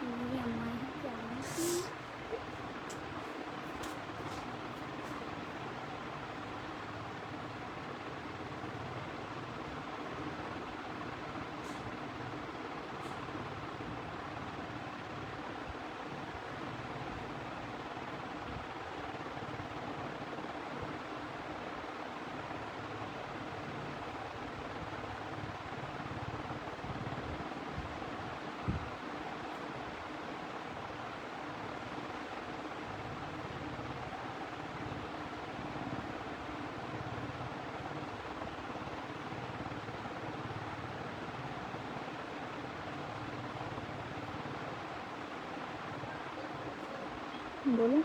मेरी अम्मा ही प्यारी सी। बोलो।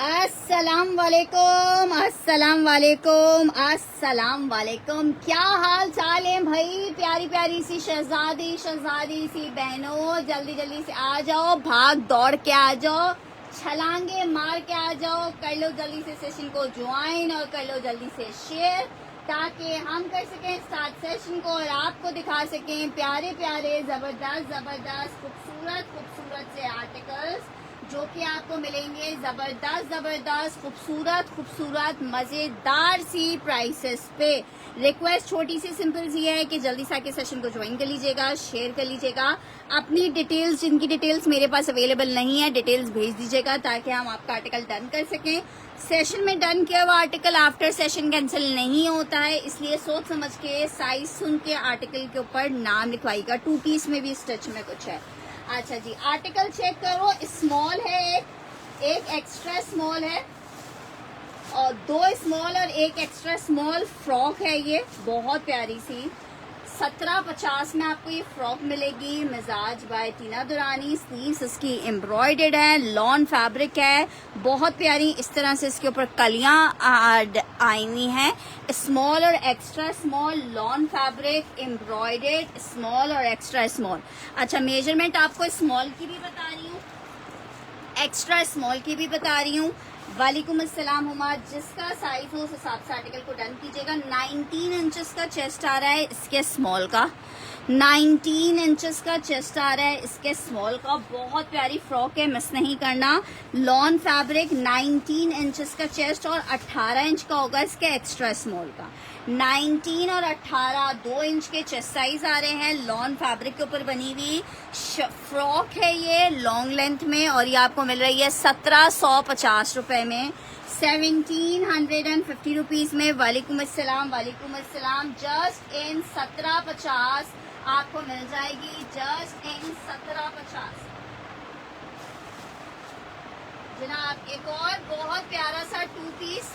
अस्सलाम वालेकुम, अस्सलाम वालेकुम, अस्सलाम वालेकुम। क्या हाल चाल है भाई? प्यारी प्यारी सी शहजादी सी बहनों, जल्दी जल्दी से आ जाओ, भाग दौड़ के आ जाओ, छलांगे मार के आ जाओ, कर लो जल्दी से सेशन को ज्वाइन और कर लो जल्दी से शेयर, ताकि हम कर सकें स्टार्ट सेशन को और आपको दिखा सकें प्यारे प्यारे जबरदस्त जबरदस्त खूबसूरत खूबसूरत से आर्टिकल्स जो कि आपको मिलेंगे जबरदस्त जबरदस्त खूबसूरत खूबसूरत मजेदार सी प्राइसेस पे। रिक्वेस्ट छोटी सी सिंपल सी है कि जल्दी से आके सेशन को ज्वाइन कर लीजिएगा, शेयर कर लीजिएगा, अपनी डिटेल्स जिनकी डिटेल्स मेरे पास अवेलेबल नहीं है डिटेल्स भेज दीजिएगा ताकि हम आपका आर्टिकल डन कर सकें। सेशन में डन किया हुआ आर्टिकल आफ्टर सेशन कैंसिल नहीं होता है, इसलिए सोच समझ के साइज सुन के आर्टिकल के ऊपर नाम लिखवाइएगा। 2 पीस में भी स्टिच में कुछ है। अच्छा जी, आर्टिकल चेक करो, स्मॉल है, एक एक्स्ट्रा स्मॉल है और 2 स्मॉल और एक एक्स्ट्रा स्मॉल फ्रॉक है। ये बहुत प्यारी सी 1750 में आपको ये फ्रॉक मिलेगी। मिजाज बाय टीना दुरानी, स्लीव्स इसकी एम्ब्रॉयडर्ड है, लॉन फैब्रिक है, बहुत प्यारी। इस तरह से इसके ऊपर कलियां आई हुई हैं। स्मॉल और extra small, lawn fabric, embroidered, small और एक्स्ट्रा स्मॉल। अच्छा, मेजरमेंट आपको स्मॉल की भी बता रही हूँ, एक्स्ट्रा स्मॉल की भी बता रही हूँ। वालेकुम अस्सलाम हुमा, जिसका साइज हो उस हिसाब से आर्टिकल को डन कीजिएगा। 19 इंचेस का चेस्ट आ रहा है इसके स्मॉल का, 19 इंचेस का चेस्ट आ रहा है इसके स्मॉल का। बहुत प्यारी फ्रॉक है, मिस नहीं करना। लॉन फैब्रिक, 19 इंचेस का चेस्ट और 18 इंच का होगा इसके एक्स्ट्रा स्मॉल का। 19 और 18 2 इंच के चेस्ट साइज आ रहे हैं। लॉन फैब्रिक के ऊपर बनी हुई फ्रॉक है ये, लॉन्ग लेंथ में, और ये आपको मिल रही है 1750 रुपए में, 1750 रुपीज में। वालेकुम अस्सलाम, वालेकुम अस्सलाम। जस्ट इन 1750 आपको मिल जाएगी, जस्ट इन 1750 जनाब। एक और बहुत प्यारा सा 2 पीस,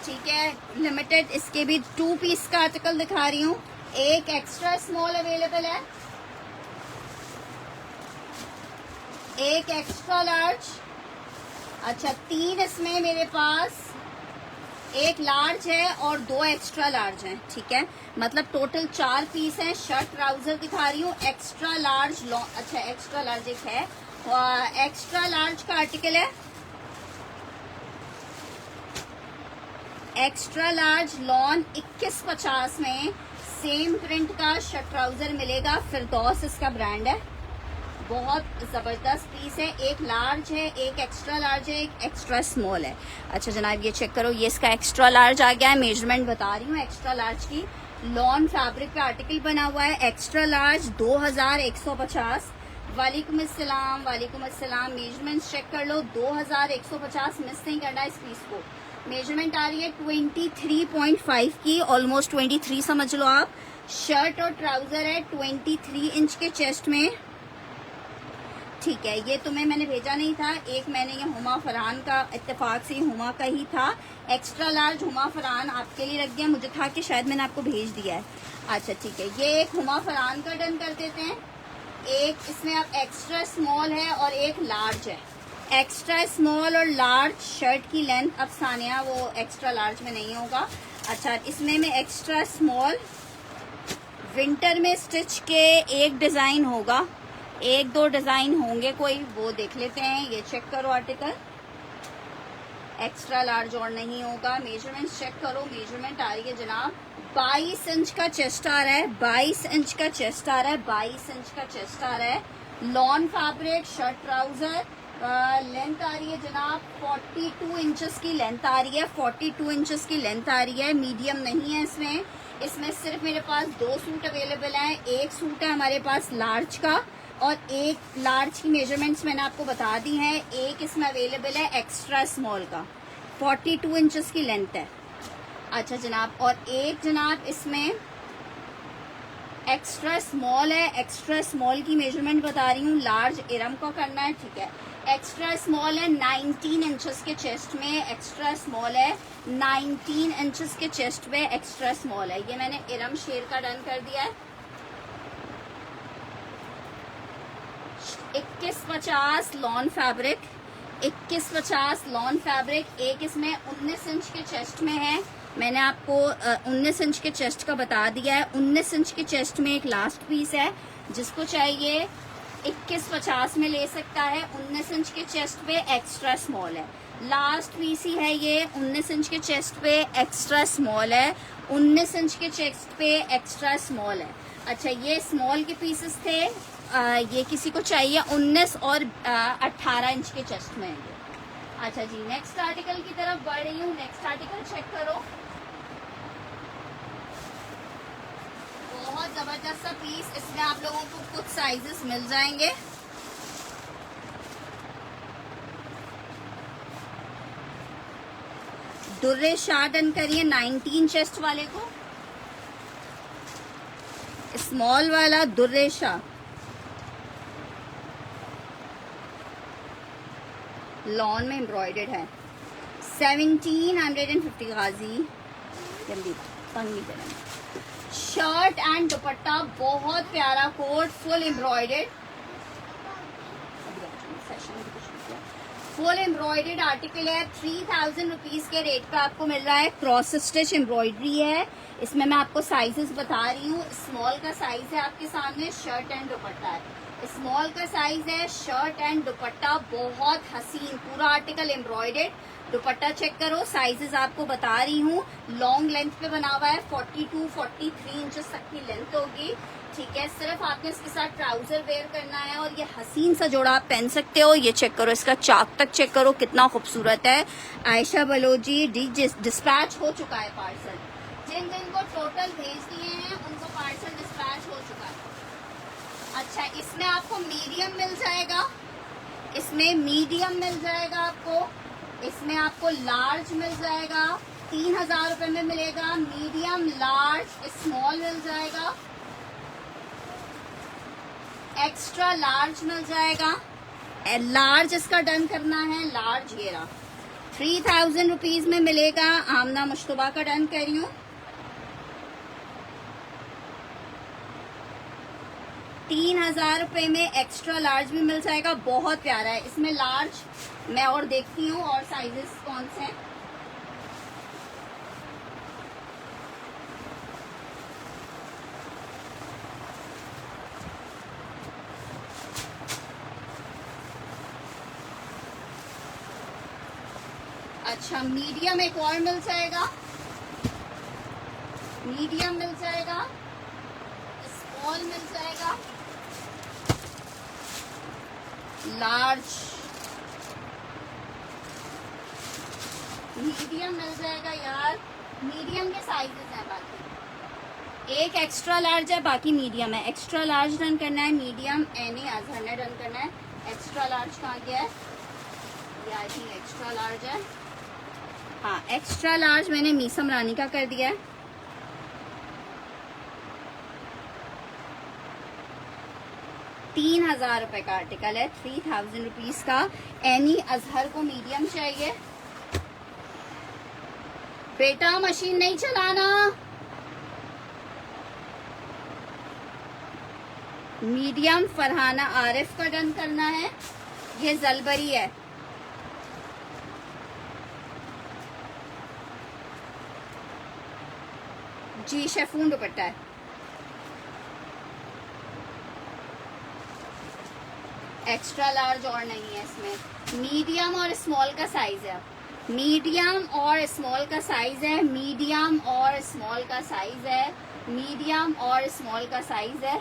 ठीक है, लिमिटेड, इसके भी 2 पीस का आर्टिकल दिखा रही हूँ। एक एक्स्ट्रा स्मॉल अवेलेबल है, एक एक्स्ट्रा लार्ज। अच्छा, 3 इसमें मेरे पास, एक लार्ज है और 2 एक्स्ट्रा लार्ज हैं, ठीक है, मतलब टोटल 4 पीस हैं। शर्ट ट्राउजर दिखा रही हूँ, एक्स्ट्रा लार्ज अच्छा एक्स्ट्रा लार्ज एक है, एक्स्ट्रा लार्ज का आर्टिकल है, एक्स्ट्रा लार्ज लॉन 2150 में सेम प्रिंट का शर्ट ट्राउजर मिलेगा। फिरदौस इसका ब्रांड है, बहुत जबरदस्त पीस है। एक लार्ज है, एक एक्स्ट्रा लार्ज है, एक एक्स्ट्रा स्मॉल है। अच्छा जनाब, ये चेक करो, ये इसका एक्स्ट्रा लार्ज आ गया है। मेजरमेंट बता रही हूँ एक्स्ट्रा लार्ज की। लॉन फैब्रिक पे आर्टिकल बना हुआ है, एक्स्ट्रा लार्ज 2150। वालेकुम अस्सलाम, वालेकुम अस्सलाम। मेजरमेंट चेक कर लो, 2150, मिस नहीं करना इस पीस को। मेजरमेंट आ रही है 23.5 की, ऑलमोस्ट 23 समझ लो आप। शर्ट और ट्राउजर है 23 इंच के चेस्ट में, ठीक है, ये तुम्हें मैंने भेजा नहीं था, एक मैंने ये हुमा फरहान का इत्तेफाक से हुमा का ही था, एक्स्ट्रा लार्ज हुमा फरहान आपके लिए रख दिया, मुझे था कि शायद मैंने आपको भेज दिया है। अच्छा ठीक है, ये एक हुमा फरहान का डन कर देते हैं। एक इसमें अब एक्स्ट्रा स्मॉल है और एक लार्ज है। एक्स्ट्रा स्मॉल और लार्ज शर्ट की लेंथ, अब सानिया वो एक्स्ट्रा लार्ज में नहीं होगा। अच्छा, इसमें मैं एक्स्ट्रा स्मॉल विंटर में स्टिच के एक डिज़ाइन होगा, एक दो डिज़ाइन होंगे कोई, वो देख लेते हैं। ये चेक करो आर्टिकल, एक्स्ट्रा लार्ज और नहीं होगा। मेजरमेंट चेक करो, मेजरमेंट आ रही है जनाब 22 इंच का चेस्ट आ रहा है, 22 इंच का चेस्ट आ रहा है, 22 इंच का चेस्ट आ रहा है। Lawn fabric shirt trouser, length आ रही है जनाब 42 इंचेस की लेंथ आ रही है, 42 इंचेस की लेंथ आ रही है। मीडियम नहीं है इसमें, इसमें सिर्फ मेरे पास 2 सूट अवेलेबल हैं। एक सूट है हमारे पास लार्ज का और एक लार्ज की मेजरमेंट्स मैंने आपको बता दी हैं। एक इसमें अवेलेबल है एक्स्ट्रा स्मॉल का, 42 इंचेस की लेंथ है। अच्छा जनाब, और एक जनाब इसमें एक्स्ट्रा स्मॉल है, एक्स्ट्रा स्मॉल की मेजरमेंट बता रही हूँ, लार्ज इरम को करना है, ठीक है। एक्स्ट्रा स्मॉल है 19 इंचेस के चेस्ट में, एक्स्ट्रा स्मॉल है 19 इंचेस के चेस्ट में, एक्स्ट्रा स्मॉल है। ये मैंने इरम शेर का डन कर दिया है। 2150 लॉन फैब्रिक, 2150 लॉन फैब्रिक। एक इसमें 19 इंच के चेस्ट में है, मैंने आपको 19 इंच के चेस्ट का बता दिया है। 19 इंच के चेस्ट में एक लास्ट पीस है, जिसको चाहिए 2150 में ले सकता है। 19 इंच के चेस्ट पे एक्स्ट्रा स्मॉल है, लास्ट पीस ही है ये। 19 इंच के चेस्ट पे एक्स्ट्रा स्मॉल है, 19 इंच के चेस्ट पे एक्स्ट्रा स्मॉल है। अच्छा, ये स्मॉल के पीसेस थे, ये किसी को चाहिए 19 और 18 इंच के चेस्ट में है ये। अच्छा जी, नेक्स्ट आर्टिकल की तरफ बढ़ रही हूँ। नेक्स्ट आर्टिकल चेक करो, बहुत जबरदस्त सा पीस। इसमें आप लोगों को कुछ साइजेस मिल जाएंगे। दुर्रे शाह डन करिए 19 चेस्ट वाले को, स्मॉल वाला दुर्रे शाह, लॉन में एम्ब्रॉयडर्ड है। 1750 गाजी, जल्दी पंगी करेंगे। शर्ट एंड दुपट्टा, बहुत प्यारा coat, full embroidered, full embroidered article है। 3000 रुपीज के रेट पे आपको मिल रहा है। क्रॉस स्टिच एम्ब्रॉयडरी है। इसमें मैं आपको साइजेस बता रही हूँ। स्मॉल का साइज है आपके सामने, शर्ट एंड दुपट्टा है। स्मॉल का साइज है, शर्ट एंड दुपट्टा, बहुत हसीन, पूरा आर्टिकल एम्ब्रॉयडर्ड। दुपट्टा चेक करो, साइजेस आपको बता रही हूँ। लॉन्ग लेंथ पे बना हुआ है, 42-43 इंचेस तक की लेंथ होगी, ठीक है। सिर्फ आपने इसके साथ ट्राउजर वेयर करना है और ये हसीन सा जोड़ा आप पहन सकते हो। ये चेक करो, इसका चाक तक चेक करो कितना खूबसूरत है। आयशा बलोजी, डिस्पैच हो चुका है पार्सल। जिन जिन को टोटल भेज दिए हैं उनको पार्सल डिस्पैच हो चुका है। अच्छा, इसमें आपको मीडियम मिल जाएगा, इसमें मीडियम मिल जाएगा आपको, इसमें आपको लार्ज मिल जाएगा, 3000 रुपए में मिलेगा। मीडियम, लार्ज, स्मॉल मिल जाएगा, एक्स्ट्रा लार्ज मिल जाएगा। लार्ज इसका डन करना है, लार्ज ये रहा, 3000 रुपीज में मिलेगा। आमना मुश्तबा का डन कर रही हूँ। 3000 रुपए में एक्स्ट्रा लार्ज भी मिल जाएगा, बहुत प्यारा है। इसमें लार्ज मैं और देखती हूँ और साइजेस कौन से हैं। अच्छा, मीडियम एक और मिल जाएगा, मीडियम मिल जाएगा, स्मॉल मिल जाएगा, लार्ज, मीडियम मिल जाएगा यार। मीडियम के साइजेस हैं बाकी, एक एक्स्ट्रा लार्ज है, बाकी मीडियम है। एक्स्ट्रा लार्ज रन करना है, मीडियम एनी आजहर ने रन करना है। एक्स्ट्रा लार्ज कहाँ गया है? ये आई थिंक एक्स्ट्रा लार्ज है। हाँ, एक्स्ट्रा लार्ज मैंने मीसम रानी का कर दिया है। 3,000 रुपए का आर्टिकल है, 3000 रुपीज का। एनी अजहर को मीडियम चाहिए। बेटा मशीन नहीं चलाना। मीडियम फरहाना आरिफ का डन करना है। ये जलबरी है। जी शेफून दुपट्टा है। एक्स्ट्रा लार्ज और नहीं है इसमें। मीडियम और स्मॉल का साइज है। मीडियम और स्मॉल का साइज है। मीडियम और स्मॉल का साइज है। मीडियम और स्मॉल का साइज है।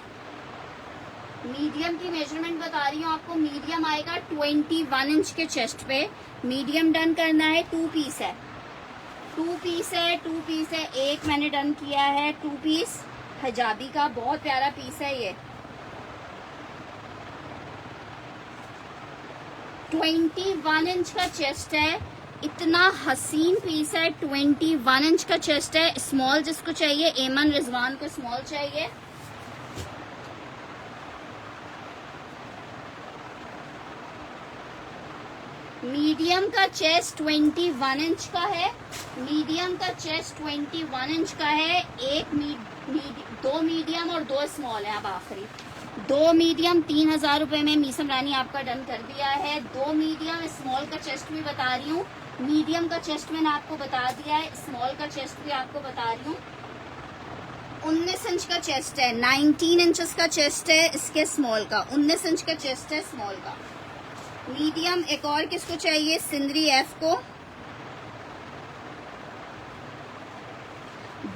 मीडियम की मेजरमेंट बता रही हूँ आपको। मीडियम आएगा 21 इंच के चेस्ट पे। मीडियम डन करना है। 2 पीस है। 2 पीस है। 2 पीस है। एक मैंने डन किया है 2 पीस हिजाबी का। बहुत प्यारा पीस है ये। 21 इंच का चेस्ट है। इतना हसीन पीस है। 21 इंच का चेस्ट है। स्मॉल जिसको चाहिए, एमन रिजवान को स्मॉल चाहिए। मीडियम का चेस्ट 21 इंच का है। मीडियम का चेस्ट 21 इंच का है। दो मीडियम और 2 स्मॉल है। अब आखिरी 2 मीडियम 3000 रुपए में मीसम रानी आपका डन कर दिया है। 2 मीडियम। स्मॉल का चेस्ट भी बता रही हूँ। मीडियम का चेस्ट मैंने आपको बता दिया है। स्मॉल का चेस्ट भी आपको बता रही हूँ। 19 इंच का चेस्ट है। 19 इंचेस का चेस्ट है इसके स्मॉल का। 19 इंच का चेस्ट है स्मॉल का। मीडियम एक और किसको चाहिए? सिंदरी एफ को।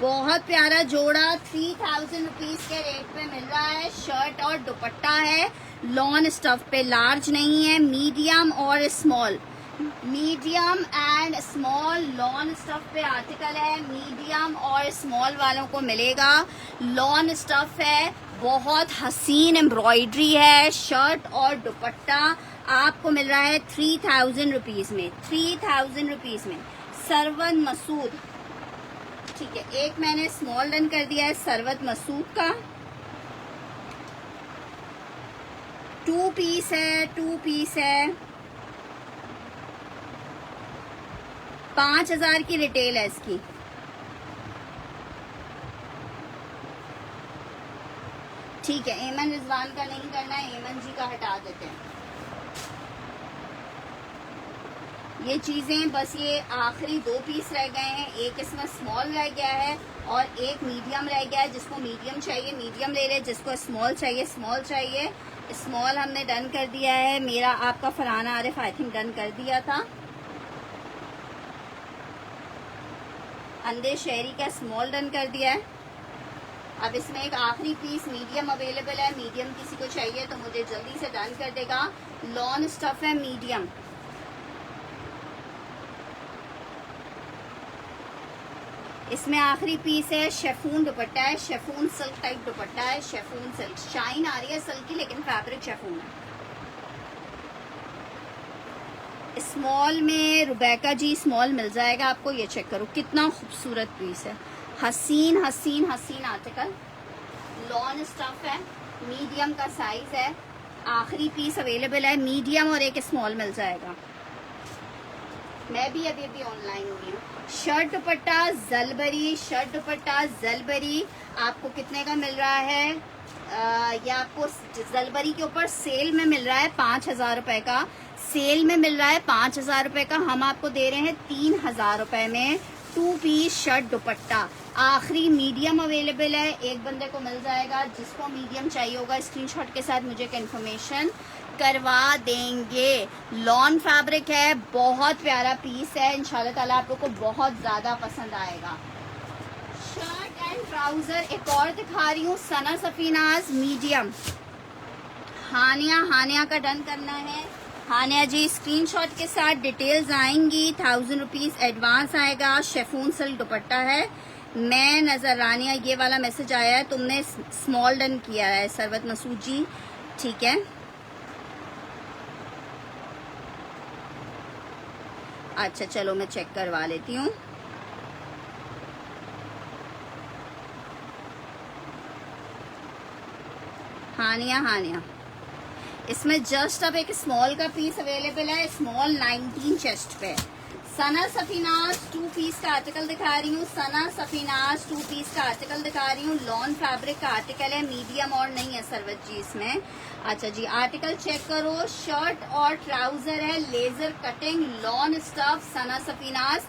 बहुत प्यारा जोड़ा 3000 रुपीज के रेट पे मिल रहा है। शर्ट और दुपट्टा है। लॉन स्टफ पे, लार्ज नहीं है। मीडियम और small, medium and small lawn stuff पे आर्टिकल है। मीडियम और स्मॉल वालों को मिलेगा। लॉन स्टफ है। बहुत हसीन एम्ब्रॉयडरी है। शर्ट और दुपट्टा आपको मिल रहा है 3000 रुपीज में। 3000 रुपीज में। सरवत मसूद, ठीक है। एक मैंने स्मॉल डन कर दिया है सरवत मसूद का। 2 पीस है। 2 पीस है। 5000 की रिटेल है इसकी। ठीक है। एमन रिजवान का नहीं करना है। एमन जी का हटा देते हैं। ये चीजें बस, ये आखिरी 2 पीस रह गए हैं। एक इसमें स्मॉल रह गया है और एक मीडियम रह गया है। जिसको मीडियम चाहिए मीडियम ले ले, जिसको स्मॉल चाहिए स्मॉल चाहिए। स्मॉल हमने डन कर दिया है। मेरा आपका Farhana Arif I think done कर दिया था। अंदे शहरी का स्मॉल डन कर दिया है। अब इसमें एक आखिरी पीस मीडियम अवेलेबल है। मीडियम किसी को चाहिए तो मुझे जल्दी से डन कर देगा। लॉन स्टफ है मीडियम। इसमें आखिरी पीस है। शेफून दुपट्टा है। शेफून सिल्क टाइप दुपट्टा है। शेफून सिल्क, शाइन आ रही है सिल्क की, लेकिन फैब्रिक शेफून है। स्मॉल में रुबैका जी स्मॉल मिल जाएगा आपको। ये चेक करो कितना खूबसूरत पीस है। हसीन हसीन हसीन आर्टिकल। लॉन स्टफ है। मीडियम का साइज है। आखिरी पीस अवेलेबल है। मीडियम और एक स्मॉल मिल जाएगा। मैं भी अभी ऑनलाइन हुई हूँ। शर्ट दुपट्टा जलबरी। शर्ट दुपट्टा जलबरी आपको कितने का मिल रहा है? ये आपको जलबरी के ऊपर सेल में मिल रहा है 5000 रुपए का। सेल में मिल रहा है 5000 रुपए का। हम आपको दे रहे हैं 3000 रुपए में 2 पीस शर्ट दुपट्टा। आखिरी मीडियम अवेलेबल है। एक बंदे को मिल जाएगा। जिसको मीडियम चाहिए होगा स्क्रीनशॉट के साथ मुझे कंफर्मेशन करवा देंगे। लॉन फैब्रिक है। बहुत प्यारा पीस है। इंशाल्लाह ताला आप लोग को बहुत ज्यादा पसंद आएगा। शर्ट एंड ट्राउजर एक और दिखा रही हूँ। सना सफीनाज मीडियम। हानिया का डन करना है। हानिया जी स्क्रीनशॉट के साथ डिटेल्स आएंगी। 1000 रुपीज एडवांस आएगा। शेफून सिल्क दुपट्टा है। मैं नजर रानिया, ये वाला मैसेज आया है, तुमने स्मॉल डन किया है सरवत मसूद जी, ठीक है। अच्छा चलो मैं चेक करवा लेती हूँ। हानिया इसमें जस्ट अब एक स्मॉल का पीस अवेलेबल है, स्मॉल 19 चेस्ट पे। सना सफीनाज 2 पीस का आर्टिकल दिखा रही हूँ, सना सफीनाज 2 पीस का आर्टिकल दिखा रही हूँ। लॉन फैब्रिक का आर्टिकल है, मीडियम और नहीं है सरवत जी इसमें। अच्छा जी, आर्टिकल चेक करो, शर्ट और ट्राउजर है, लेजर कटिंग लॉन स्टफ, सना सफीनाज,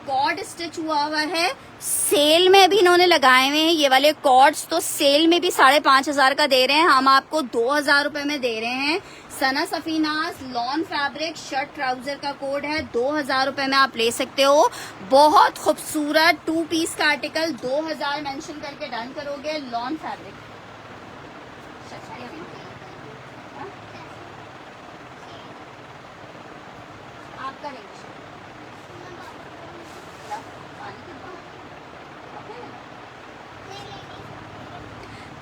कॉर्ड स्टिच हुआ है। सेल में भी इन्होंने लगाए हुए हैं ये वाले कॉर्ड्स, तो सेल में भी 5,500 का दे रहे हैं, हम आपको 2,000 रुपए में दे रहे हैं। Sana Safinaz lawn fabric shirt trouser का कोड है, 2,000 रुपए में आप ले सकते हो। बहुत खूबसूरत 2 पीस का आर्टिकल, 2,000 मेंशन करके डन करोगे। लॉन फैब्रिक आपका नहीं,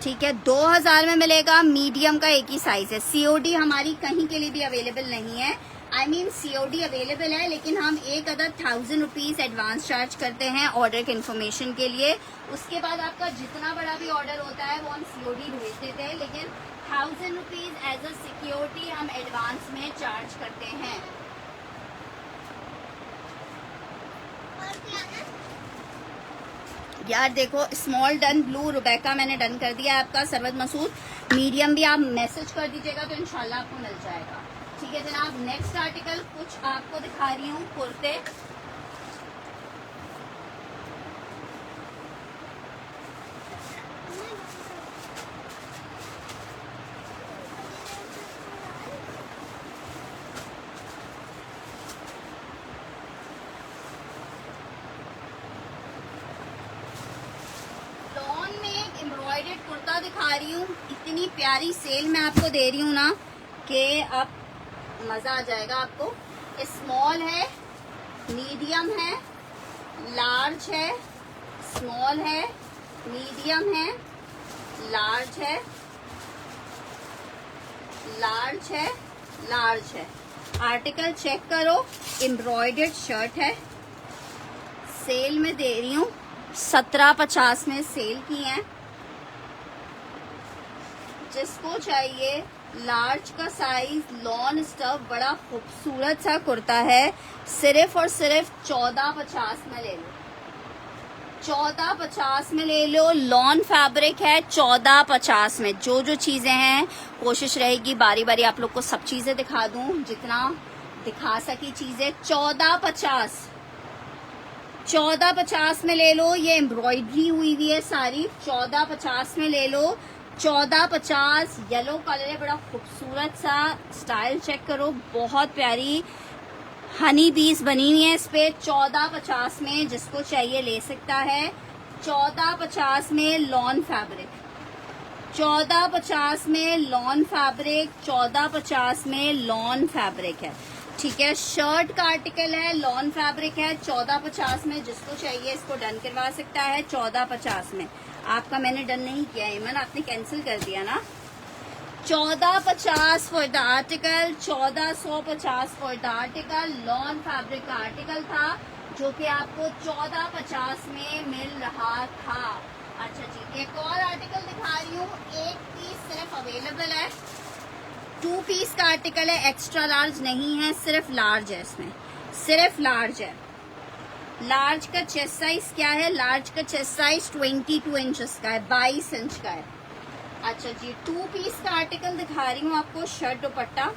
ठीक है। 2,000 में मिलेगा, मीडियम का एक ही साइज है। सीओडी हमारी कहीं के लिए भी अवेलेबल नहीं है, आई मीन सीओडी अवेलेबल है लेकिन हम एक अदर 1,000 रुपीज एडवांस चार्ज करते हैं ऑर्डर के इन्फॉर्मेशन के लिए। उसके बाद आपका जितना बड़ा भी ऑर्डर होता है वो हम सीओडी भेज देते हैं, लेकिन 1,000 रुपीज एज अ सिक्योरिटी हम एडवांस में चार्ज करते हैं। यार देखो, स्मॉल डन, ब्लू रुबैका मैंने डन कर दिया है आपका। सरवत मसूद मीडियम भी आप मैसेज कर दीजिएगा तो इंशाल्लाह आपको मिल जाएगा। ठीक है जनाब, नेक्स्ट आर्टिकल कुछ आपको दिखा रही हूँ, कुर्ते। एम्ब्रॉयडर्ड कुर्ता दिखा रही हूँ, इतनी प्यारी सेल में आपको दे रही हूँ ना कि आप मजा आ जाएगा आपको। स्मॉल है, मीडियम है, लार्ज है, स्मॉल है, मीडियम है, लार्ज है, लार्ज है, लार्ज है। आर्टिकल चेक करो, एम्ब्रॉयडर्ड शर्ट है, सेल में दे रही हूँ, 1750 में सेल की है। जिसको चाहिए लार्ज का साइज, लॉन स्टफ, बड़ा खूबसूरत सा कुर्ता है, सिर्फ और सिर्फ 1450 में ले लो, 1450 में ले लो। लॉन फैब्रिक है, 1450 में। जो जो चीजें हैं कोशिश रहेगी बारी बारी आप लोग को सब चीजें दिखा दूं, जितना दिखा सकी चीजें। 1450 में ले लो। ये एम्ब्रॉयडरी हुई हुई है सारी, 1450 में ले लो। 1450, येलो कलर है, बड़ा खूबसूरत सा। स्टाइल चेक करो, बहुत प्यारी हनी बीज बनी हुई है इस पे। 1450 में जिसको चाहिए ले सकता है। 1450 में लॉन फैब्रिक, 1450 में लॉन फैब्रिक, 1450 में लॉन फैब्रिक है। ठीक है, शर्ट का आर्टिकल है, लॉन फैब्रिक है, 1450 में। जिसको चाहिए इसको डन करवा सकता है 1450 में। आपका मैंने डन नहीं किया ईमन, आपने कैंसिल कर दिया ना। 1450 for the article, 1450 for the article. Lawn fabric का आर्टिकल था जो कि आपको 1450 में मिल रहा था। अच्छा जी, एक और आर्टिकल दिखा रही हूँ, एक पीस सिर्फ अवेलेबल है, 2 पीस का आर्टिकल है, एक्स्ट्रा लार्ज नहीं है, सिर्फ लार्ज है इसमें, सिर्फ लार्ज है। लार्ज का चेस्ट साइज क्या है? लार्ज का चेस्ट साइज 22 इंचेस का है, 22 इंच का है। अच्छा जी, 2 पीस का आर्टिकल दिखा रही हूँ आपको, शर्ट दुपट्टा।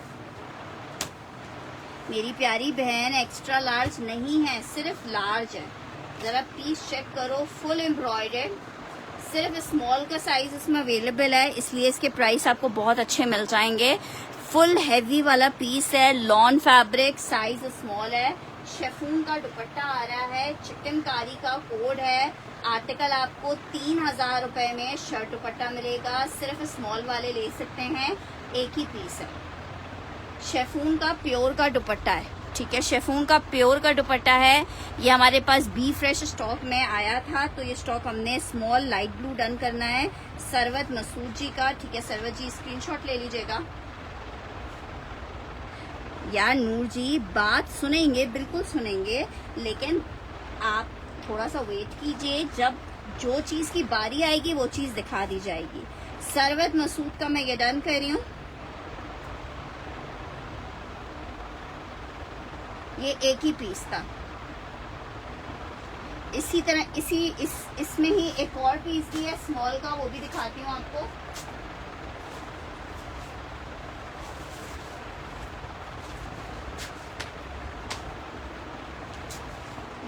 मेरी प्यारी बहन, एक्स्ट्रा लार्ज नहीं है, सिर्फ लार्ज है। जरा पीस चेक करो, फुल एम्ब्रॉयडर्ड, सिर्फ स्मॉल का साइज इसमें अवेलेबल है, इसलिए इसके प्राइस आपको बहुत अच्छे मिल जाएंगे। फुल हैवी वाला पीस है, लॉन फैब्रिक, साइज स्मॉल है, शेफून का दुपट्टा आ रहा है, चिकनकारी का कोड है। आर्टिकल आपको 3,000 रुपए में शर्ट दुपट्टा मिलेगा, सिर्फ स्मॉल वाले ले सकते हैं, एक ही पीस है। शेफून का प्योर का दुपट्टा है, ठीक है, शेफून का प्योर का दुपट्टा है। ये हमारे पास बी फ्रेश स्टॉक में आया था, तो ये स्टॉक हमने स्मॉल लाइट ब्लू डन करना है, सरवत मसूद जी का। ठीक है सरवत जी, स्क्रीनशॉट ले लीजिएगा। यार नूर जी, बात सुनेंगे, बिल्कुल सुनेंगे, लेकिन आप थोड़ा सा वेट कीजिए, जब जो चीज की बारी आएगी वो चीज दिखा दी जाएगी। सरवत मसूद का मैं ये डन कर रही हूँ, ये एक ही पीस था। इसी तरह इसमें ही एक और पीस भी है स्मॉल का, वो भी दिखाती हूँ आपको।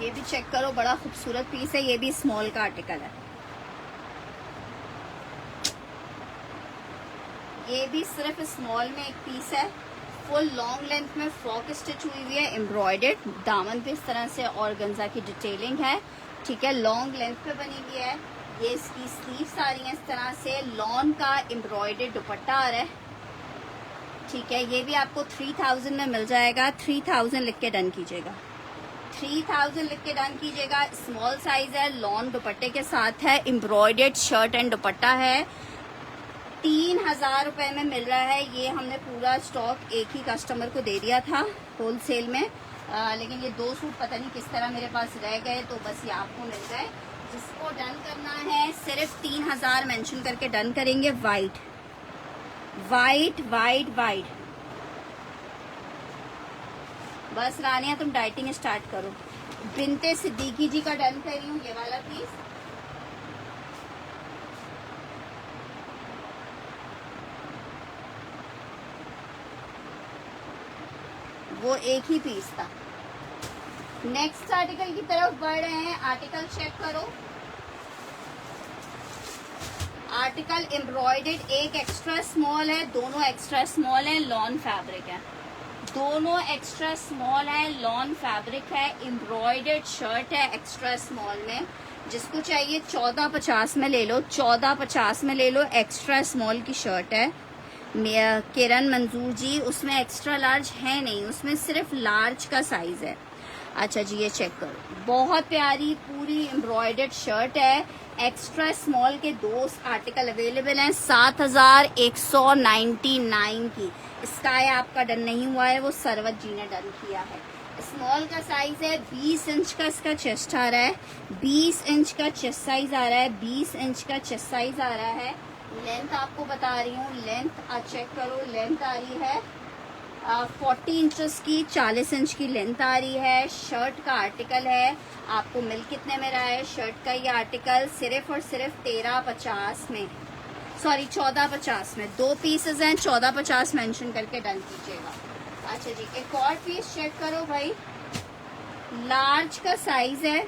ये भी चेक करो, बड़ा खूबसूरत पीस है, ये भी स्मॉल का आर्टिकल है। ये भी सिर्फ स्मॉल में एक पीस है। फुल लॉन्ग लेंथ में फ्रॉक स्टिच हुई हुई है, एम्ब्रॉयडर्ड। दामन पे इस तरह से ऑर्गेन्जा की डिटेलिंग है, ठीक है, लॉन्ग लेंथ पे बनी हुई है। ये इसकी स्लीव्स आ रही हैं इस तरह से, लॉन का एम्ब्रॉयडर्ड दुपट्टा आ रहा है, ठीक है। ये भी आपको 3000 में मिल जाएगा। 3000 लिख के डन कीजिएगा, 3000 लिख के डन कीजिएगा। स्मॉल साइज है, लॉन दुपट्टे के साथ है, एम्ब्रॉयडर्ड शर्ट एंड दुपट्टा है। 3000 रुपए में मिल रहा है। ये हमने पूरा स्टॉक एक ही कस्टमर को दे दिया था होलसेल में, लेकिन ये 2 सूट पता नहीं किस तरह मेरे पास रह गए, तो बस ये आपको मिल गए। जिसको डन करना है सिर्फ 3000 मेंशन करके डन करेंगे। वाइट वाइट वाइट वाइट, बस रानिया तुम डाइटिंग स्टार्ट करो। बिनते सिद्दीकी जी का डन कर रही हूँ ये वाला पीस। वो एक ही पीस था। नेक्स्ट आर्टिकल की तरफ बढ़ रहे हैं। आर्टिकल चेक करो, आर्टिकल एम्ब्रॉयडर्ड, एक एक्स्ट्रा स्मॉल है, दोनों एक्स्ट्रा स्मॉल है, लॉन फैब्रिक है, दोनों एक्स्ट्रा स्मॉल है, लॉन फैब्रिक है, एम्ब्रॉयडर्ड शर्ट है एक्स्ट्रा स्मॉल में। जिसको चाहिए 1450 में ले लो, 1450 में ले लो। एक्स्ट्रा स्मॉल की शर्ट है, किरण मंजूर जी, उसमें एक्स्ट्रा लार्ज है नहीं, उसमें सिर्फ लार्ज का साइज है। अच्छा जी, ये चेक करो, बहुत प्यारी पूरी एम्ब्रॉयडर्ड शर्ट है। एक्स्ट्रा स्मॉल के 2 आर्टिकल अवेलेबल हैं 7199 की। स्काई आपका डन नहीं हुआ है, वो सरवत जी ने डन किया है। स्मॉल का साइज है, 20 इंच का इसका चेस्ट आ रहा है, 20 इंच का चेस्ट साइज आ रहा है, 20 इंच का चेस्ट साइज आ रहा है। लेंथ आपको बता रही हूँ, लेंथ चेक करो, लेंथ आ रही है 40 इंचेस की, 40 इंच की लेंथ आ रही है। शर्ट का आर्टिकल है, आपको मिल कितने में रहा है शर्ट का ये आर्टिकल? सिर्फ और सिर्फ 1350 में, सॉरी 1450 में। 2 पीसेस हैं, 1450 मेंशन करके डन कीजिएगा। अच्छा जी, एक और पीस चेक करो भाई, लार्ज का साइज है,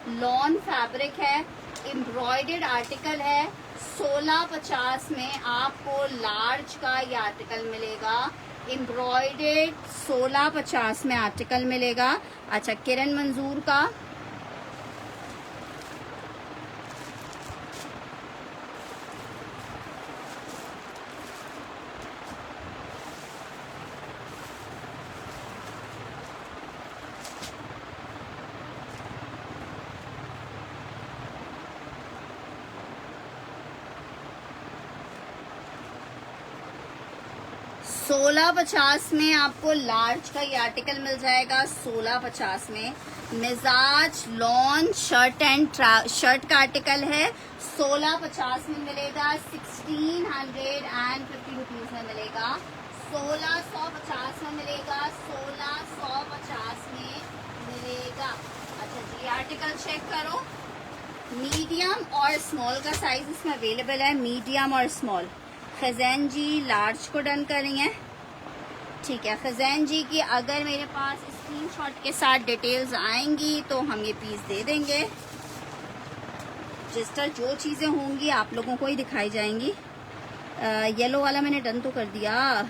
लॉन फैब्रिक है, एम्ब्रॉयडर्ड आर्टिकल है। 1650 में आपको लार्ज का ये आर्टिकल मिलेगा, एम्ब्रॉयडर्ड 1650 में आर्टिकल मिलेगा। अच्छा, किरण मंजूर का $16.50 में आपको लार्ज का ये आर्टिकल मिल जाएगा। 16.50 में मिजाज लॉन शर्ट एंड शर्ट का आर्टिकल है, 16.50 में मिलेगा। 1650 रुपीज में मिलेगा, 1650 में मिलेगा, 1650 में मिलेगा। अच्छा जी, आर्टिकल चेक करो, मीडियम और स्मॉल का साइज इसमें अवेलेबल है, मीडियम और स्मॉल। खजैन जी लार्ज को डन कर रही हैं, ठीक है। खजैन जी की अगर मेरे पास स्क्रीनशॉट के साथ डिटेल्स आएंगी तो हम ये पीस दे देंगे। जिस तरह जो चीज़ें होंगी आप लोगों को ही दिखाई जाएंगी। येलो वाला मैंने डन तो कर दिया।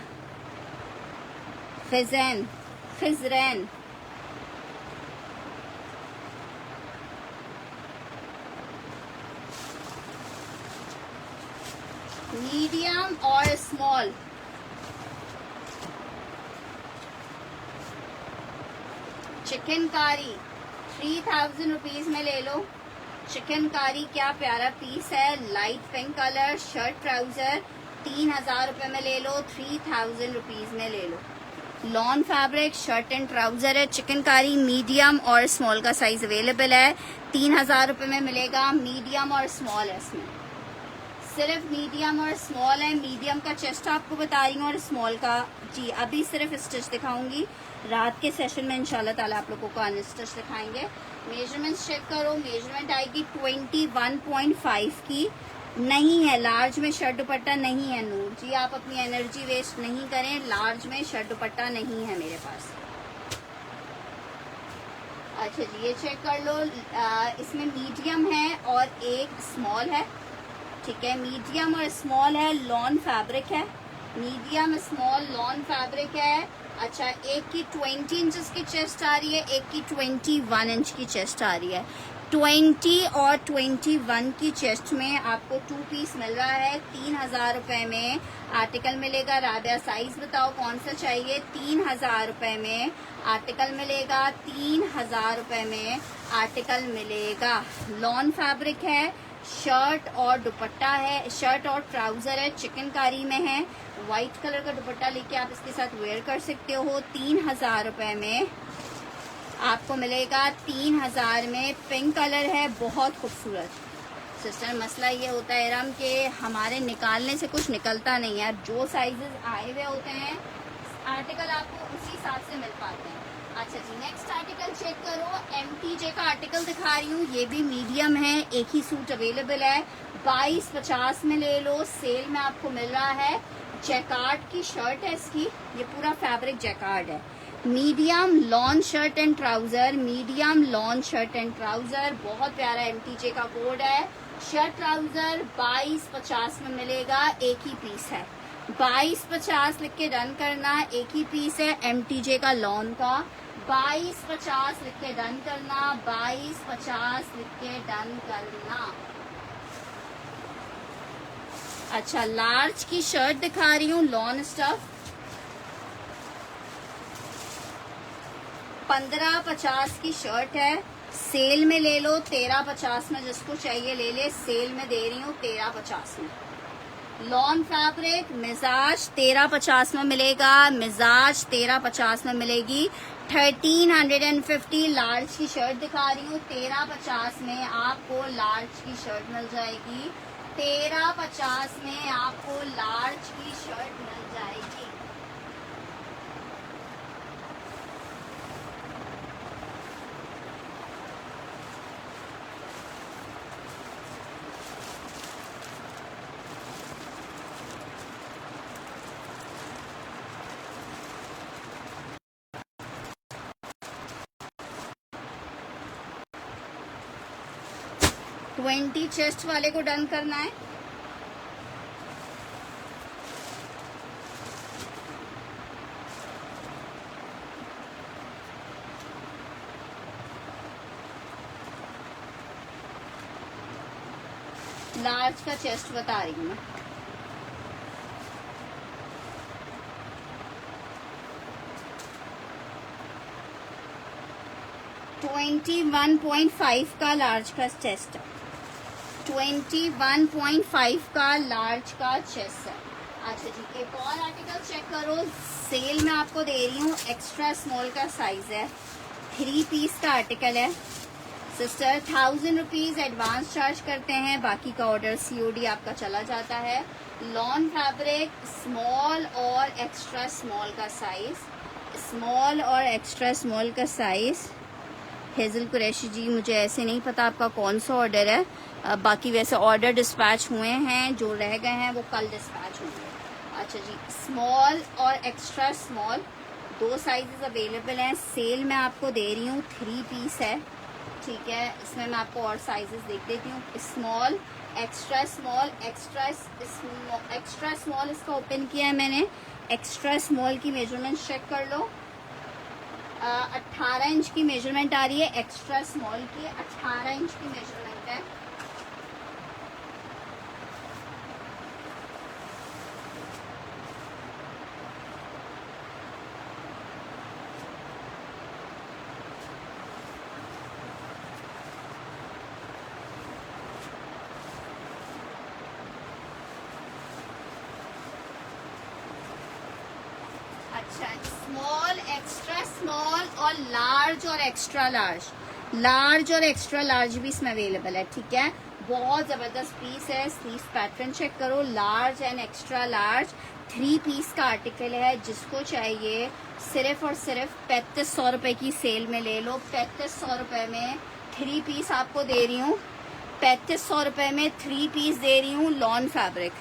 खिजरैन मीडियम और स्मॉल। चिकनकारी 3000 रुपीज में ले लो। चिकनकारी क्या प्यारा पीस है, light pink colour, shirt trouser, 3000 रुपए में ले लो, 3000 रुपीज में ले लो। Lawn fabric shirt and trouser है, चिकनकारी मीडियम और स्मॉल का साइज अवेलेबल है, 3000 रुपए में मिलेगा। मीडियम और स्मॉल है इसमें, सिर्फ मीडियम और स्मॉल है। मीडियम का चेस्ट आपको बता रही हूँ और स्मॉल का जी अभी सिर्फ स्टिच दिखाऊंगी। रात के सेशन में इंशाल्लाह ताला आप लोगों को अनस्टिच दिखाएंगे। मेजरमेंट चेक करो, मेजरमेंट आएगी 21.5 की। नहीं है लार्ज में शर्ट दुपट्टा नहीं है नूर जी, आप अपनी एनर्जी वेस्ट नहीं करें, लार्ज में शर्ट दुपट्टा नहीं है मेरे पास। अच्छा जी ये चेक कर लो, इसमें मीडियम है और एक स्मॉल है, ठीक है। मीडियम और स्मॉल है, लॉन फैब्रिक है। मीडियम स्मॉल लॉन फैब्रिक है। अच्छा एक की 20 इंचेस की चेस्ट आ रही है, एक की 21 इंच की चेस्ट आ रही है। 20 और 21 की चेस्ट में आपको 2 पीस मिल रहा है 3000 रुपए में। आर्टिकल मिलेगा, राबिया साइज बताओ कौन सा चाहिए। 3000 रुपए में आर्टिकल मिलेगा, 3000 रुपए में आर्टिकल मिलेगा। लॉन फैब्रिक है, शर्ट और दुपट्टा है, शर्ट और ट्राउजर है, चिकनकारी में है। व्हाइट कलर का दुपट्टा लेके आप इसके साथ वेयर कर सकते हो। 3000 रुपए में आपको मिलेगा। 3000 में पिंक कलर है, बहुत खूबसूरत। सिस्टर मसला ये होता है इरम के हमारे निकालने से कुछ निकलता नहीं है, जो साइजेस आए हुए होते हैं आर्टिकल आपको उसी हिसाब से मिल पाते हैं। अच्छा जी नेक्स्ट आर्टिकल चेक करो, MTJ का आर्टिकल दिखा रही हूँ, ये भी मीडियम है, एक ही सूट अवेलेबल है। 22.50 में ले लो, सेल में आपको मिल रहा है। जैकार्ड की शर्ट है इसकी, ये पूरा फैब्रिक जैकार्ड है। Medium lawn shirt and trouser, medium lawn shirt and trouser, बहुत प्यारा MTJ का कोड है। शर्ट ट्राउजर 22.50 में मिलेगा, एक ही पीस है। 22.50 लिख के डन करना, एक ही पीस है MTJ का लॉन का। 22.50 लिख के डन करना, 22.50 लिख के डन करना। अच्छा लार्ज की शर्ट दिखा रही हूँ, लॉन स्टफ 15.50 की शर्ट है, सेल में ले लो 13.50 में, जिसको चाहिए ले ले, सेल में दे रही हूँ 13.50 में। लॉन फैब्रिक मिजाज 13.50 में मिलेगा, मिजाज 13.50 में मिलेगी। 1350 लार्ज की शर्ट दिखा रही हूँ, 13.50 में आपको लार्ज की शर्ट मिल जाएगी। 13.50 में आपको लार्ज की शर्ट मिल जाएगी। ट्वेंटी चेस्ट वाले को डन करना है। लार्ज का चेस्ट बता रही हूँ मैं। $21.5 का लार्ज का चेस्ट है, 21.5 का लार्ज का चेस्ट है। अच्छा जी एक और आर्टिकल चेक करो, सेल में आपको दे रही हूँ, एक्स्ट्रा स्मॉल का साइज है, 3 पीस का आर्टिकल है। सिस्टर 1000 रुपीज एडवांस चार्ज करते हैं, बाकी का ऑर्डर COD आपका चला जाता है। लॉन फैब्रिक स्मॉल और एक्स्ट्रा स्मॉल का साइज, स्मॉल और एक्स्ट्रा स्मॉल का साइज। हेजल कुरैशी जी मुझे ऐसे नहीं पता आपका कौन सा ऑर्डर है, बाकी वैसे ऑर्डर डिस्पैच हुए हैं, जो रह गए हैं वो कल डिस्पैच होंगे। अच्छा जी स्मॉल और एक्स्ट्रा स्मॉल 2 साइजेस अवेलेबल हैं, सेल में आपको दे रही हूँ, 3 पीस है, ठीक है। इसमें मैं आपको और साइजेस देख देती हूँ। Small extra small, extra small इसका ओपन किया है मैंने। एक्स्ट्रा स्मॉल की मेजरमेंट चेक कर लो, 18 इंच की मेजरमेंट आ रही है, एक्स्ट्रा स्मॉल की 18 इंच की मेजरमेंट है। अच्छा स्मॉल एक्स्ट्रा स्मॉल और लार्ज और एक्स्ट्रा लार्ज, लार्ज और एक्स्ट्रा लार्ज भी इसमें अवेलेबल है, ठीक है। बहुत ज़बरदस्त पीस है। स्लीव्स पैटर्न चेक करो, large and extra large 3 piece का आर्टिकल है। जिसको चाहिए सिर्फ और सिर्फ 3500 रुपये की सेल में ले लो। 3500 रुपये में 3 पीस आपको दे रही हूँ। 3500 रुपये में 3 पीस दे रही हूँ। लॉन फैब्रिक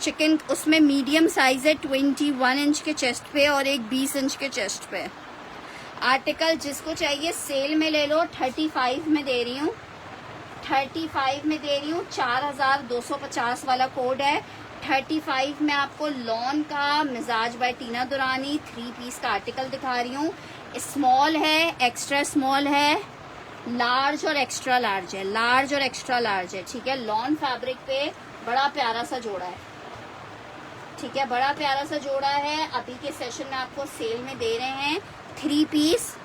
चिकन, उसमें मीडियम साइज है 21 इंच के चेस्ट पे और एक 20 इंच के चेस्ट पे। आर्टिकल जिसको चाहिए सेल में ले लो। 35 में दे रही हूँ। 35 में दे रही हूँ। 4250 वाला कोड है। 35 में आपको लॉन का मिजाज बाय टीना दुरानी 3 पीस का आर्टिकल दिखा रही हूँ। स्मॉल है, एक्स्ट्रा स्मॉल है, लार्ज और एक्स्ट्रा लार्ज है। लार्ज और एक्स्ट्रा लार्ज है, ठीक है। लॉन फैब्रिक पे बड़ा प्यारा सा जोड़ा है, ठीक है, बड़ा प्यारा सा जोड़ा है। अभी के सेशन में आपको सेल में दे रहे हैं 3 पीस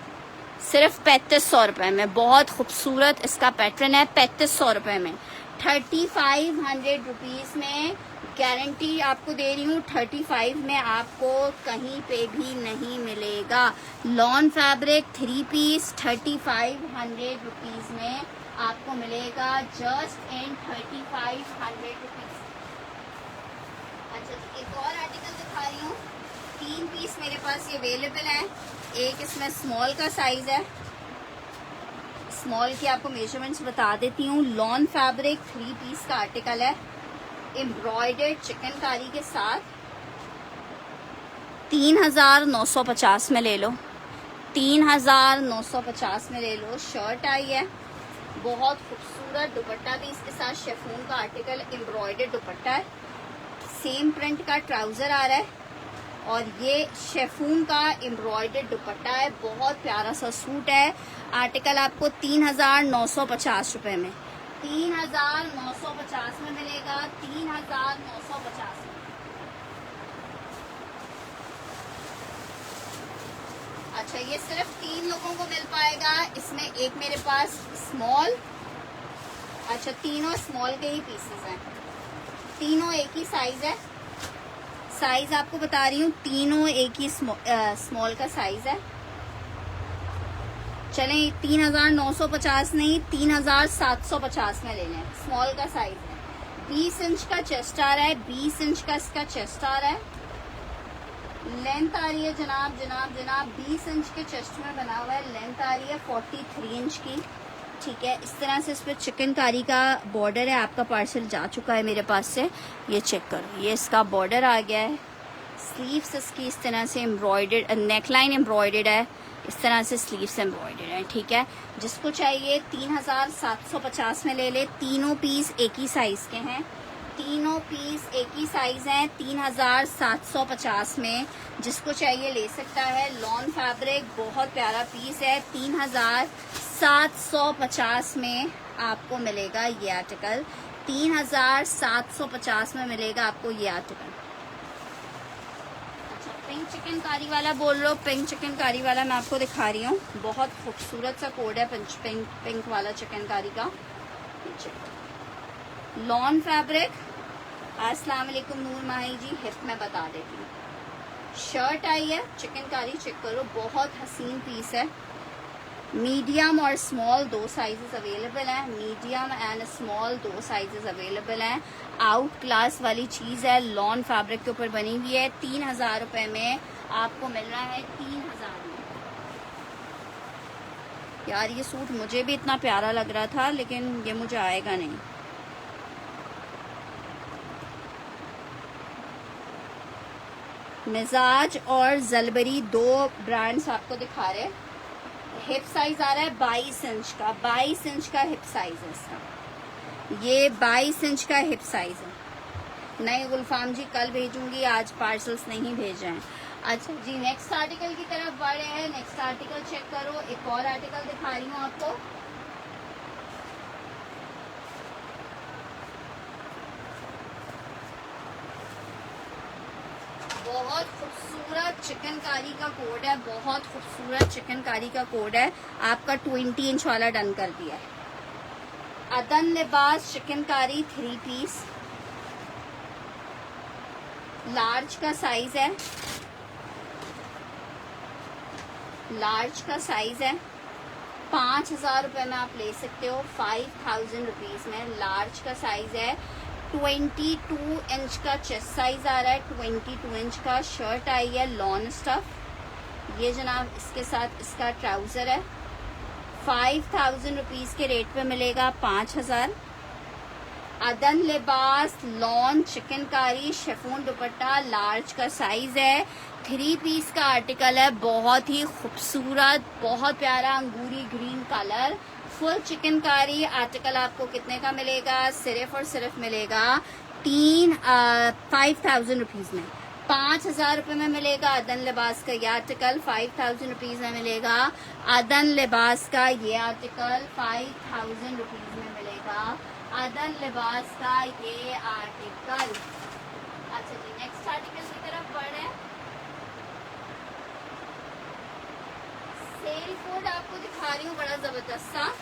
सिर्फ 3500 रुपये में। बहुत खूबसूरत इसका पैटर्न है। 3500 रुपये में 3500 रुपीज़ में गारंटी आपको दे रही हूँ। 35 में आपको कहीं पे भी नहीं मिलेगा। लॉन फैब्रिक 3 पीस 3500 रुपीज़ में आपको मिलेगा, जस्ट इन 3500 रुपीज़। अच्छा, एक और आर्टिकल दिखा रही हूँ। 3 पीस मेरे पास ये अवेलेबल है। एक इसमें स्मॉल का साइज है। स्मॉल की आपको मेजरमेंट्स बता देती हूँ। लॉन फैब्रिक 3 पीस का आर्टिकल है, एम्ब्रॉयडर्ड चिकनकारी के साथ। 3950 में ले लो। 3950 में ले लो। शर्ट आई है, बहुत खूबसूरत दुपट्टा भी इसके साथ। शेफून का आर्टिकल, एम्ब्रॉयडर्ड दुपट्टा है। सेम प्रिंट का ट्राउजर आ रहा है और ये शेफून का एम्ब्रॉयडर्ड दुपट्टा है। बहुत प्यारा सा सूट है। आर्टिकल आपको 3950 रुपये में, 3950 में मिलेगा। 3950 में। अच्छा, ये सिर्फ 3 लोगों को मिल पाएगा। इसमें एक मेरे पास स्मॉल, अच्छा तीनों स्मॉल के ही पीसेस हैं। तीनों एक ही साइज है। साइज आपको बता रही हूँ, तीनों एक ही स्मॉल का साइज है। चलें, 3950 नहीं 3750 में ले लें। स्मॉल का साइज है। 20 इंच का चेस्ट आ रहा है। 20 इंच का इसका चेस्ट आ रहा है। लेंथ आ रही है जनाब 20 इंच के चेस्ट में बना हुआ है। लेंथ आ रही है 43 इंच की, ठीक है। इस तरह से इस पर चिकनकारी का बॉर्डर है। आपका पार्सल जा चुका है मेरे पास से, ये चेक करो। ये इसका बॉर्डर आ गया है। स्लीव्स इसकी इस तरह से एम्ब्रॉयडर्ड, नेकलाइन एम्ब्रॉयडर्ड है। इस तरह से स्लीव्स एम्ब्रॉयडर्ड है, ठीक है। जिसको चाहिए 3750 में ले ले। तीनों पीस एक ही साइज के हैं। तीनों पीस एक ही साइज हैं। 3750 में जिसको चाहिए ले सकता है। लॉन फैब्रिक बहुत प्यारा पीस है। 3750 में आपको मिलेगा ये आर्टिकल। 3750 में मिलेगा आपको ये आर्टिकल। अच्छा, पिंक चिकनकारी वाला बोल लो। पिंक चिकनकारी वाला मैं आपको दिखा रही हूँ। बहुत खूबसूरत सा कोड है पिंक वाला चिकनकारी का। Lawn fabric. अस्सलाम वालेकुम नूर माही जी, हिप में बता देती हूँ। शर्ट आई है चिकनकारी, चेक करो। बहुत हसीन पीस है। मीडियम और स्मॉल 2 साइजेस अवेलेबल हैं। Medium and small 2 sizes available हैं। आउट क्लास वाली चीज़ है। लॉन फैब्रिक के ऊपर बनी हुई है। 3000 रुपये में आपको मिल रहा है। 3000 में। यार ये सूट मुझे भी इतना प्यारा लग रहा था, लेकिन ये मुझे आएगा नहीं। मिजाज और जलबरी 2 ब्रांड्स आपको दिखा रहे। हिप साइज आ रहा है 22 इंच का। 22 इंच का हिप साइज है इसका। ये 22 इंच का हिप साइज है। नहीं गुलफाम जी, कल भेजूंगी, आज पार्सल्स नहीं भेजे हैं। अच्छा जी, नेक्स्ट आर्टिकल की तरफ बढ़ रहे हैं। नेक्स्ट आर्टिकल चेक करो। एक और आर्टिकल दिखा रही हूँ आपको। बहुत खूबसूरत चिकनकारी का कोड है। बहुत खूबसूरत चिकनकारी का कोड है। आपका 20 इंच वाला डन कर दिया है। अदन लिबास चिकनकारी 3 पीस, लार्ज का साइज है। लार्ज का साइज है। 5,000 रुपये में आप ले सकते हो 5,000 रुपीज़ में। लार्ज का साइज़ है, 22 इंच का चेस्ट साइज़ आ रहा है, 22 इंच का शर्ट आई है लॉन स्टफ। ये जनाब इसके साथ इसका ट्राउज़र है। 5,000 रुपीज़ के रेट पे मिलेगा 5,000। अदन लिबास लॉन चिकनकारी शिफॉन दुपट्टा, लार्ज का साइज है, 3 पीस का आर्टिकल है, बहुत ही खूबसूरत, बहुत प्यारा अंगूरी green colour, full chikankari article. आपको कितने का मिलेगा? सिर्फ और सिर्फ मिलेगा 5,000 रुपीज़ में। 5,000 रुपये में मिलेगा अदन लिबास का ये आर्टिकल। 5,000 रुपीज़ में मिलेगा अदन लिबास का ये आर्टिकल। 5,000 रुपीज़ में मिलेगा अदन लिबास का ये आर्टिकल। अच्छा जी, नेक्स्ट आर्टिकल की तरफ बढ़े। सेल कोड आपको दिखा रही हूँ, बड़ा जबरदस्त सा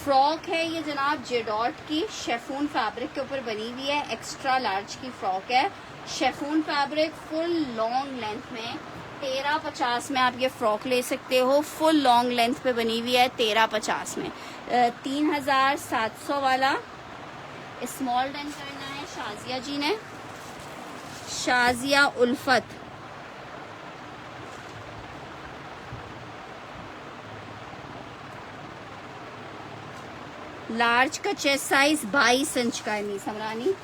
फ्रॉक है ये जनाब, जेडॉट की शेफून फैब्रिक के ऊपर बनी हुई है। एक्स्ट्रा लार्ज की फ्रॉक है, chiffon fabric, full long length में। 1350 में आप ये फ्रॉक ले सकते हो, फुल लॉन्ग लेंथ पे बनी हुई है 1350 में। 3,700 वाला स्मॉल डन करना है शाजिया जी ने, शाजिया उल्फत। लार्ज का चेस्ट साइज 22 इंच का है मीस हमरानी,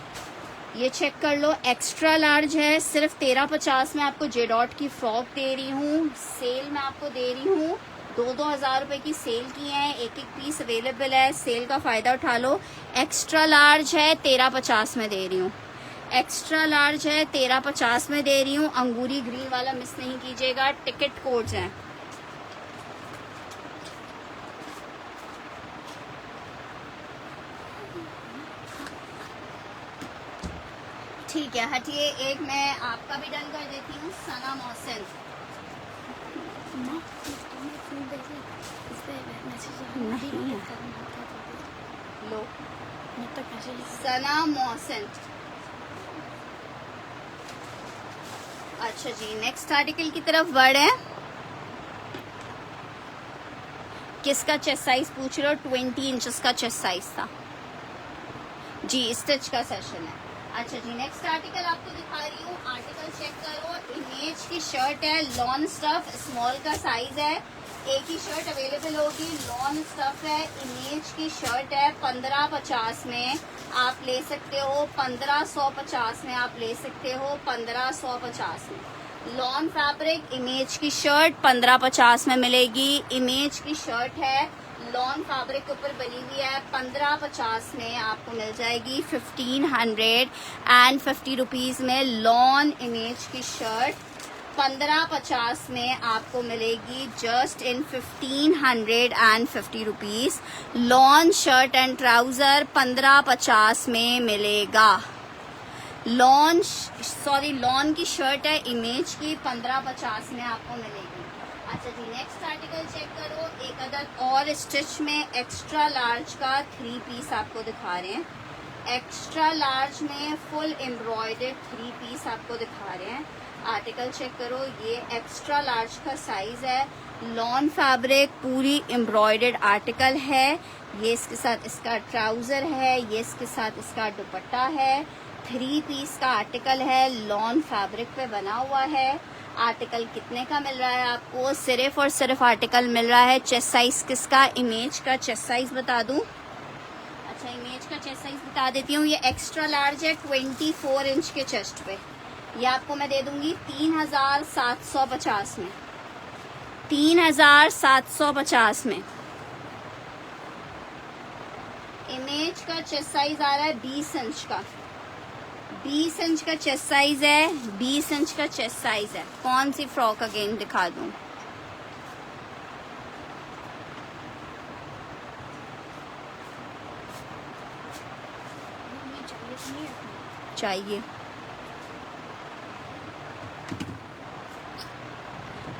ये चेक कर लो। एक्स्ट्रा लार्ज है, सिर्फ 1350 में आपको जेडॉट की फ्रॉक दे रही हूँ। सेल में आपको दे रही हूँ, 2-2 हज़ार रुपए की सेल की है, एक पीस अवेलेबल है, सेल का फायदा उठा लो। एक्स्ट्रा लार्ज है 1350 में दे रही हूँ, एक्स्ट्रा लार्ज है 1350 में दे रही हूँ। अंगूरी ग्रीन वाला मिस नहीं कीजिएगा, टिकट कोड्स हैं। ठीक है, हटिए, एक मैं आपका भी डन कर देती हूँ। सना मोहसिन, लो सना मोहसिन। अच्छा जी, नेक्स्ट आर्टिकल की तरफ बढ़े। किसका चेस्ट साइज पूछ रहे हो? 20 इंचेस का चेस्ट साइज था जी, स्टिच का सेशन है। अच्छा जी, नेक्स्ट आर्टिकल आपको दिखा रही हूँ, आर्टिकल चेक करो। इमेज की शर्ट है, लॉन स्टफ, स्मॉल का साइज है, एक ही शर्ट अवेलेबल होगी, लॉन स्टफ है, इमेज की शर्ट है। 1550 में आप ले सकते हो, 1550 में आप ले सकते हो, 1550 में। लॉन फैब्रिक इमेज की शर्ट 1550 में मिलेगी। इमेज की शर्ट है, लॉन फैब्रिक के ऊपर बनी हुई है, 1550 में आपको मिल जाएगी। 1550 रुपीज़ में लॉन इमेज की शर्ट 1550 में आपको मिलेगी, just in 1550 rupees. Lawn shirt and trouser 1550 में मिलेगा। लॉन की शर्ट है इमेज की, 1550 में आपको मिलेगी। अच्छा जी, नेक्स्ट आर्टिकल चेक करो। एक अदद और स्टिच में एक्स्ट्रा लार्ज का 3 पीस आपको दिखा रहे हैं। एक्स्ट्रा लार्ज में फुल एम्ब्रॉयडर्ड 3 पीस आपको दिखा रहे हैं। आर्टिकल चेक करो, ये एक्स्ट्रा लार्ज का साइज है, लॉन फैब्रिक, पूरी एम्ब्रॉयडर्ड आर्टिकल है। ये इसके साथ इसका ट्राउजर है, ये इसके साथ इसका दुपट्टा है। 3 पीस का आर्टिकल है, लॉन फैब्रिक पे बना हुआ है। आर्टिकल कितने का मिल रहा है आपको? सिर्फ और सिर्फ आर्टिकल मिल रहा है, चेस्ट साइज किसका? इमेज का चेस्ट साइज बता दूं? अच्छा, इमेज का चेस्ट साइज बता देती हूँ। ये एक्स्ट्रा लार्ज है, 24 इंच के चेस्ट पे। ये आपको मैं दे दूंगी 3,750 में, 3,750 में। इमेज का चेस्ट साइज आ रहा है 20 इंच का, 20 इंच का चेस्ट साइज है, 20 इंच का चेस्ट साइज है। कौन सी फ्रॉक अगेन दिखा दूं? चाहिए।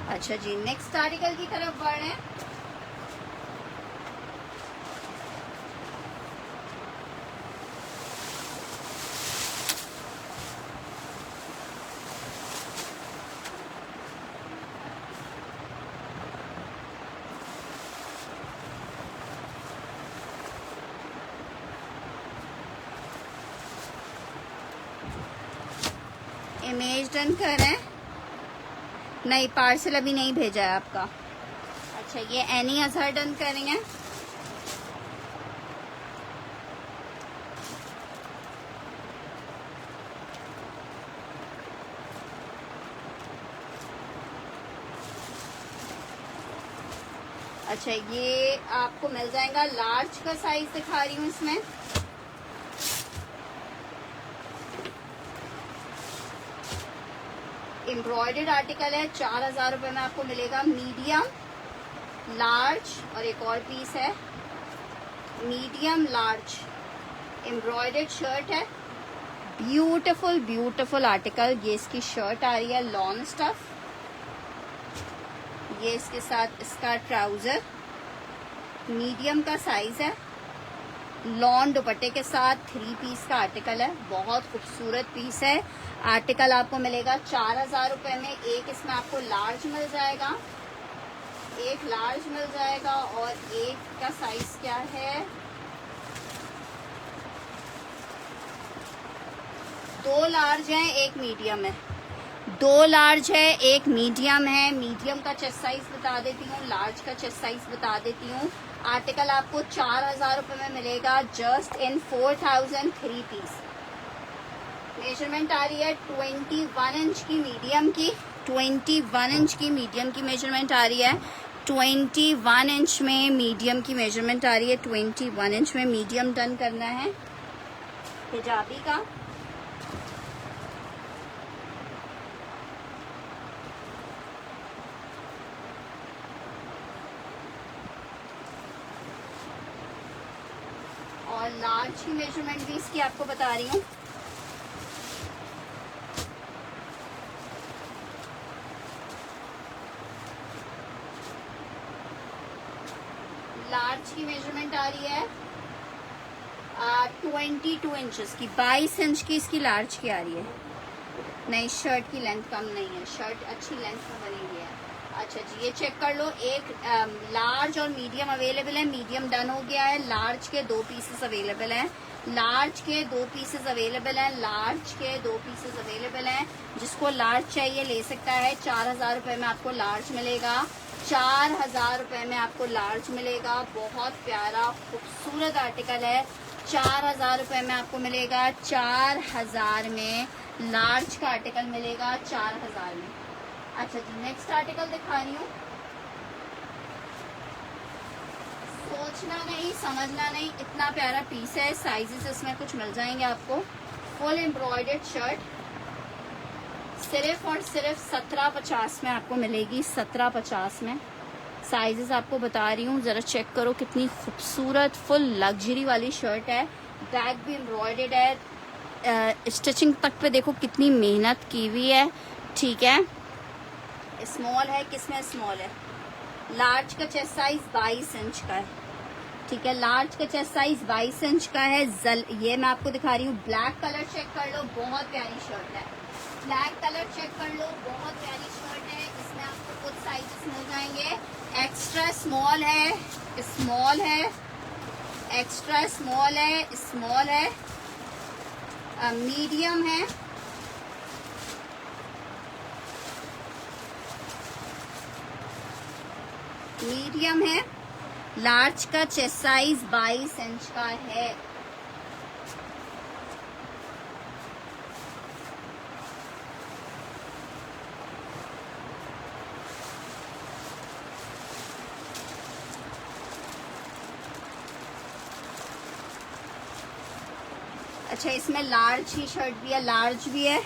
अच्छा जी, नेक्स्ट आर्टिकल की तरफ बढ़े। इमेज डन कर रहे हैं? नहीं, पार्सल अभी नहीं भेजा है आपका। अच्छा, ये एनी अजहर डन करेंगे। अच्छा, ये आपको मिल जाएगा, लार्ज का साइज दिखा रही हूँ इसमें। एम्ब्रॉयडर्ड आर्टिकल है, 4000 रुपये में आपको मिलेगा। मीडियम, लार्ज और एक और पीस है, मीडियम लार्ज एम्ब्रॉयडर्ड शर्ट है। Beautiful beautiful article. ये इसकी शर्ट आ रही है लॉन स्टफ, ये इसके साथ इसका ट्राउजर, मीडियम का साइज है, लॉन दुपट्टे के साथ 3 पीस का आर्टिकल है। बहुत खूबसूरत पीस है। आर्टिकल आपको मिलेगा 4000 रुपये में। एक इसमें आपको लार्ज मिल जाएगा, एक लार्ज मिल जाएगा और एक का साइज क्या है, 2 लार्ज है, एक मीडियम है। 2 लार्ज है, एक मीडियम है। मीडियम का चेस्ट साइज बता देती हूँ, लार्ज का चेस्ट साइज बता देती हूँ। आर्टिकल आपको 4000 रुपये में मिलेगा, जस्ट इन 4000 3 पीस। मेजरमेंट आ रही है 21 इंच की मीडियम की, 21 इंच की मीडियम की मेजरमेंट आ रही है। 21 इंच में मीडियम की मेजरमेंट आ रही है। 21 इंच में मीडियम डन करना है हिजाबी का। और लार्ज की मेजरमेंट भी इसकी आपको बता रही हूँ। लार्ज की मेजरमेंट आ रही है 22 इंचेस की, 22 इंच की इसकी लार्ज की आ रही है। नहीं, शर्ट की लेंथ कम नहीं है, शर्ट अच्छी लेंथ में बनी हुई है। अच्छा जी, ये चेक कर लो। एक लार्ज और मीडियम अवेलेबल है, मीडियम डन हो गया है। लार्ज के 2 पीसेस अवेलेबल हैं, लार्ज के 2 पीसेस अवेलेबल हैं, लार्ज के 2 पीसेस अवेलेबल हैं। जिसको लार्ज चाहिए ले सकता है। 4000 रुपये में आपको लार्ज मिलेगा, 4000 रुपये में आपको लार्ज मिलेगा। बहुत प्यारा खूबसूरत आर्टिकल है। 4000 रुपये में आपको मिलेगा, 4000 में लार्ज का आर्टिकल मिलेगा, 4000 में। अच्छा जी, नेक्स्ट आर्टिकल दिखा रही हूँ। सोचना नहीं, समझना नहीं, इतना प्यारा पीस है। साइजेस इसमें कुछ मिल जाएंगे आपको। फुल एम्ब्रॉयडर्ड शर्ट सिर्फ और सिर्फ 1750 में आपको मिलेगी, 1750 में। साइजेस आपको बता रही हूँ, जरा चेक करो कितनी खूबसूरत फुल लग्जरी वाली शर्ट है। बैक भी एम्ब्रॉयडर्ड है, स्टिचिंग तक पे देखो कितनी मेहनत की हुई है। ठीक है, स्मॉल है, किसमें स्मॉल है। लार्ज का चेस्ट साइज 22 इंच का है। ठीक है, लार्ज का चेस्ट साइज 22 इंच का है। ये मैं आपको दिखा रही हूँ। ब्लैक कलर चेक कर लो, बहुत प्यारी शर्ट है। ब्लैक कलर चेक कर लो, बहुत प्यारी शर्ट है। इसमें आपको कुछ साइजेस मिल जाएंगे। एक्स्ट्रा स्मॉल है, स्मॉल है, एक्स्ट्रा स्मॉल है, स्मॉल है, मीडियम है, मीडियम है। लार्ज का चेस्ट साइज 22 इंच का है। अच्छा, इसमें लार्ज की शर्ट भी है, लार्ज भी है।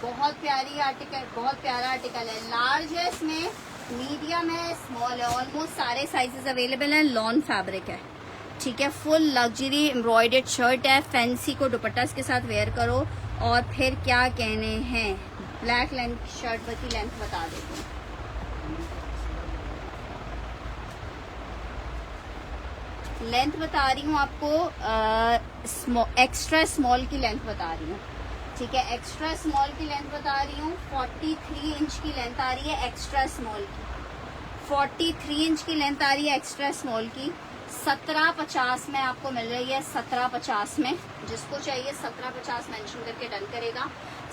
बहुत प्यारी आर्टिकल, बहुत प्यारा आर्टिकल है। लार्ज है, इसमें मीडियम है, स्मॉल है। ऑलमोस्ट सारे साइजेस अवेलेबल हैं। लॉन फैब्रिक है। ठीक है, फुल लग्जरी एम्ब्रॉयडर्ड शर्ट है। फैंसी को दुपट्टा के साथ वेयर करो और फिर क्या कहने हैं। ब्लैक लेंथ शर्ट की लेंथ बता देती हूँ। लेंथ बता रही हूँ आपको, एक्स्ट्रा स्मॉल की लेंथ बता रही हूँ, ठीक है। एक्स्ट्रा स्मॉल की लेंथ बता रही हूँ, 43 इंच की लेंथ आ रही है एक्स्ट्रा स्मॉल की, 43 इंच की लेंथ आ रही है एक्स्ट्रा स्मॉल की। 1750 में आपको मिल रही है, 1750 में। जिसको चाहिए 1750 मेंशन करके डन करेगा।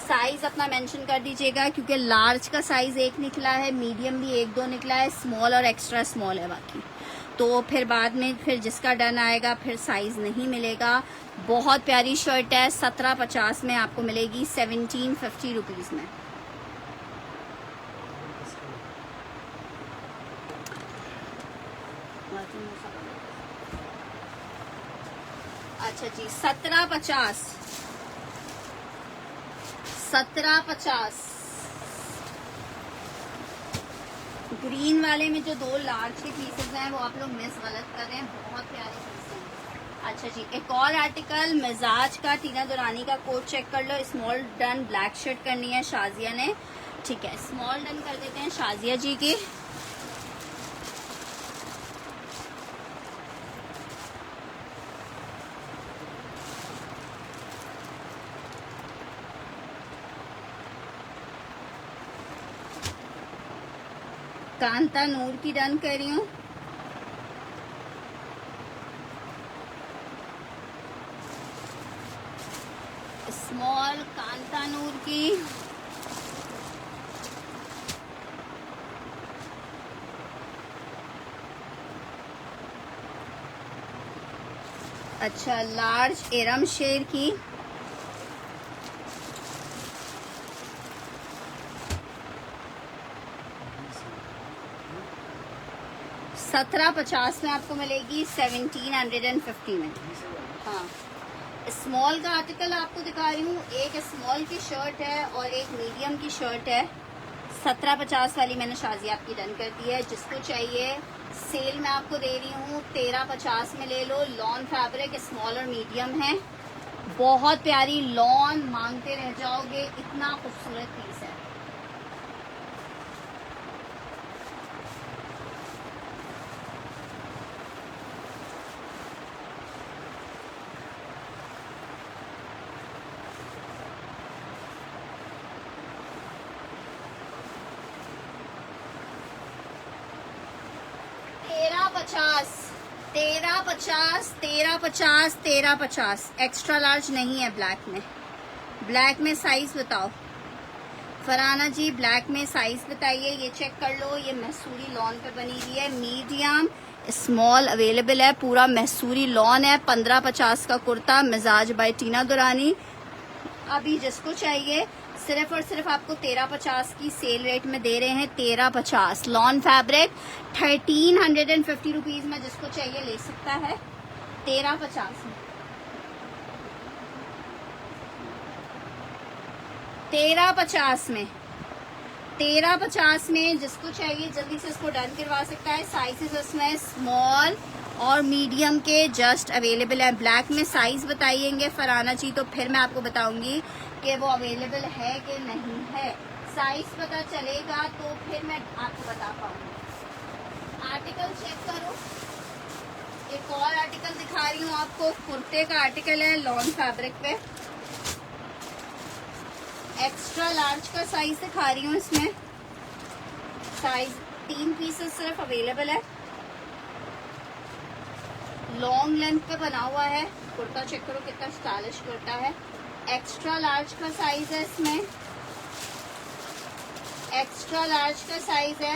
साइज अपना मेंशन कर दीजिएगा, क्योंकि लार्ज का साइज एक निकला है, मीडियम भी एक दो निकला है, स्मॉल और एक्स्ट्रा स्मॉल है बाकी। तो फिर बाद में फिर जिसका डन आएगा फिर साइज नहीं मिलेगा। बहुत प्यारी शर्ट है, 1750 में आपको मिलेगी, 1750 रुपीज में। अच्छा जी, 1750, 1750। ग्रीन वाले में जो 2 लार्ज के पीसेस हैं वो आप लोग मिस गलत कर रहे हैं, बहुत प्यारे पीस हैं। अच्छा जी, एक और आर्टिकल मिजाज का, टीना दुरानी का कोड चेक कर लो। स्मॉल डन, ब्लैक शर्ट करनी है शाजिया ने, ठीक है। स्मॉल डन कर देते हैं शाजिया जी की। कांता नूर की डन कर रही हूँ। स्मॉल कांता नूर की, अच्छा लार्ज एरम शेर की, 1750 में आपको मिलेगी, 1750 में। हाँ, स्मॉल का आर्टिकल आपको दिखा रही हूँ। एक स्मॉल की शर्ट है और एक मीडियम की शर्ट है। 1750 वाली मैंने शाजी आपकी डन कर दी है। जिसको चाहिए सेल में आपको दे रही हूँ, 1350 में ले लो। लॉन फैब्रिक, स्मॉल और मीडियम है। बहुत प्यारी लॉन, मांगते रह जाओगे, इतना खूबसूरत पीस है। पचास, 1350, 1350, 1350। एक्स्ट्रा लार्ज नहीं है ब्लैक में। ब्लैक में साइज बताओ फरहाना जी, ब्लैक में साइज बताइए। ये चेक कर लो, ये मैसूरी लॉन पे बनी हुई है। मीडियम स्मॉल अवेलेबल है, पूरा मैसूरी लॉन है। 1550 का कुर्ता, मिजाज बाय टीना दुरानी। अभी जिसको चाहिए सिर्फ और सिर्फ आपको 1350 की सेल रेट में दे रहे हैं। 1350 लॉन फैब्रिक, 1350 रुपीज में जिसको चाहिए ले सकता है। 1350 में, 1350 में, 1350 में जिसको चाहिए जल्दी से इसको डन करवा सकता है। साइजेस उसमें स्मॉल और मीडियम के जस्ट अवेलेबल है। ब्लैक में साइज बताइएंगे फरहाना जी, तो फिर मैं आपको बताऊंगी कि वो अवेलेबल है कि नहीं है। साइज पता चलेगा तो फिर मैं आपको बता पाऊंगी। आर्टिकल चेक करो। एक और आर्टिकल दिखा रही हूँ आपको, कुर्ते का आर्टिकल है लॉन फैब्रिक पे। एक्स्ट्रा लार्ज का साइज दिखा रही हूँ। इसमें साइज 3 पीसेस सिर्फ अवेलेबल है। लॉन्ग लेंथ पे बना हुआ है। कुर्ता चेक करो कितना स्टाइलिश कुर्ता है। एक्स्ट्रा लार्ज का साइज है इसमें, एक्स्ट्रा लार्ज का साइज है।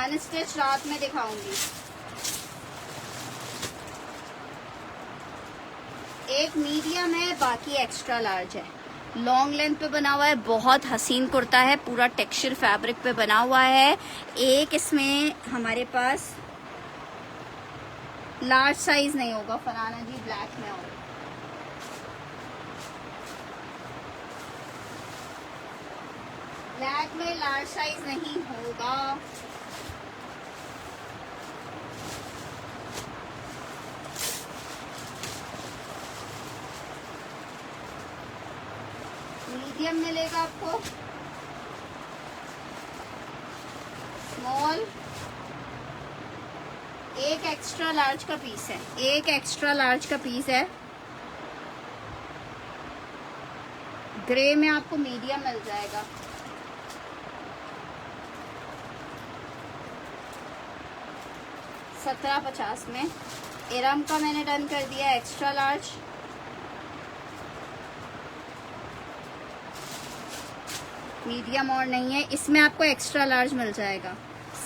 अनस्टिच रात में दिखाऊंगी। एक मीडियम है, बाकी एक्स्ट्रा लार्ज है। लॉन्ग लेंथ पे बना हुआ है, बहुत हसीन कुर्ता है, पूरा टेक्सचर फैब्रिक पे बना हुआ है। एक इसमें हमारे पास लार्ज साइज नहीं होगा फरहाना जी, ब्लैक में होगा। ब्लैक में लार्ज साइज नहीं होगा। मीडियम मिलेगा आपको। एक एक्स्ट्रा लार्ज का पीस है, एक एक्स्ट्रा लार्ज का पीस है। ग्रे में आपको मीडियम मिल जाएगा। $17.50 में। इरम का मैंने डन कर दिया एक्स्ट्रा लार्ज। मीडियम और नहीं है, इसमें आपको एक्स्ट्रा लार्ज मिल जाएगा।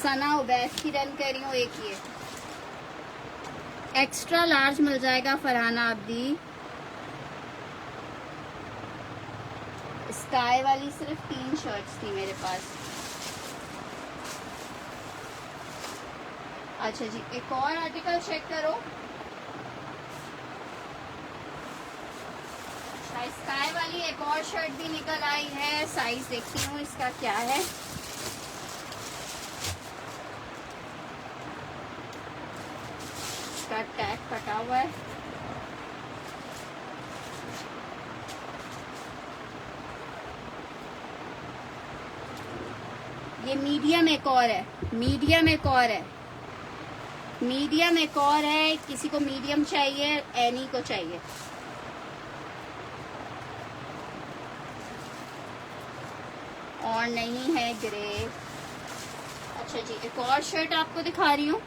सना उबैद की डन कर रही हूँ, एक ये एक्स्ट्रा लार्ज मिल जाएगा। फरहाना अब्दी, स्काई वाली सिर्फ 3 शर्ट्स थी मेरे पास। अच्छा जी, एक और आर्टिकल चेक करो। अच्छा, स्काई वाली एक और शर्ट भी निकल आई है। साइज देखती हूँ इसका क्या है। इसका टैग कटा हुआ है। ये मीडियम एक और है, मीडियम एक और है, मीडियम एक और है। किसी को मीडियम चाहिए, एनी को चाहिए। और नहीं है ग्रे। अच्छा जी, एक और शर्ट आपको दिखा रही हूँ।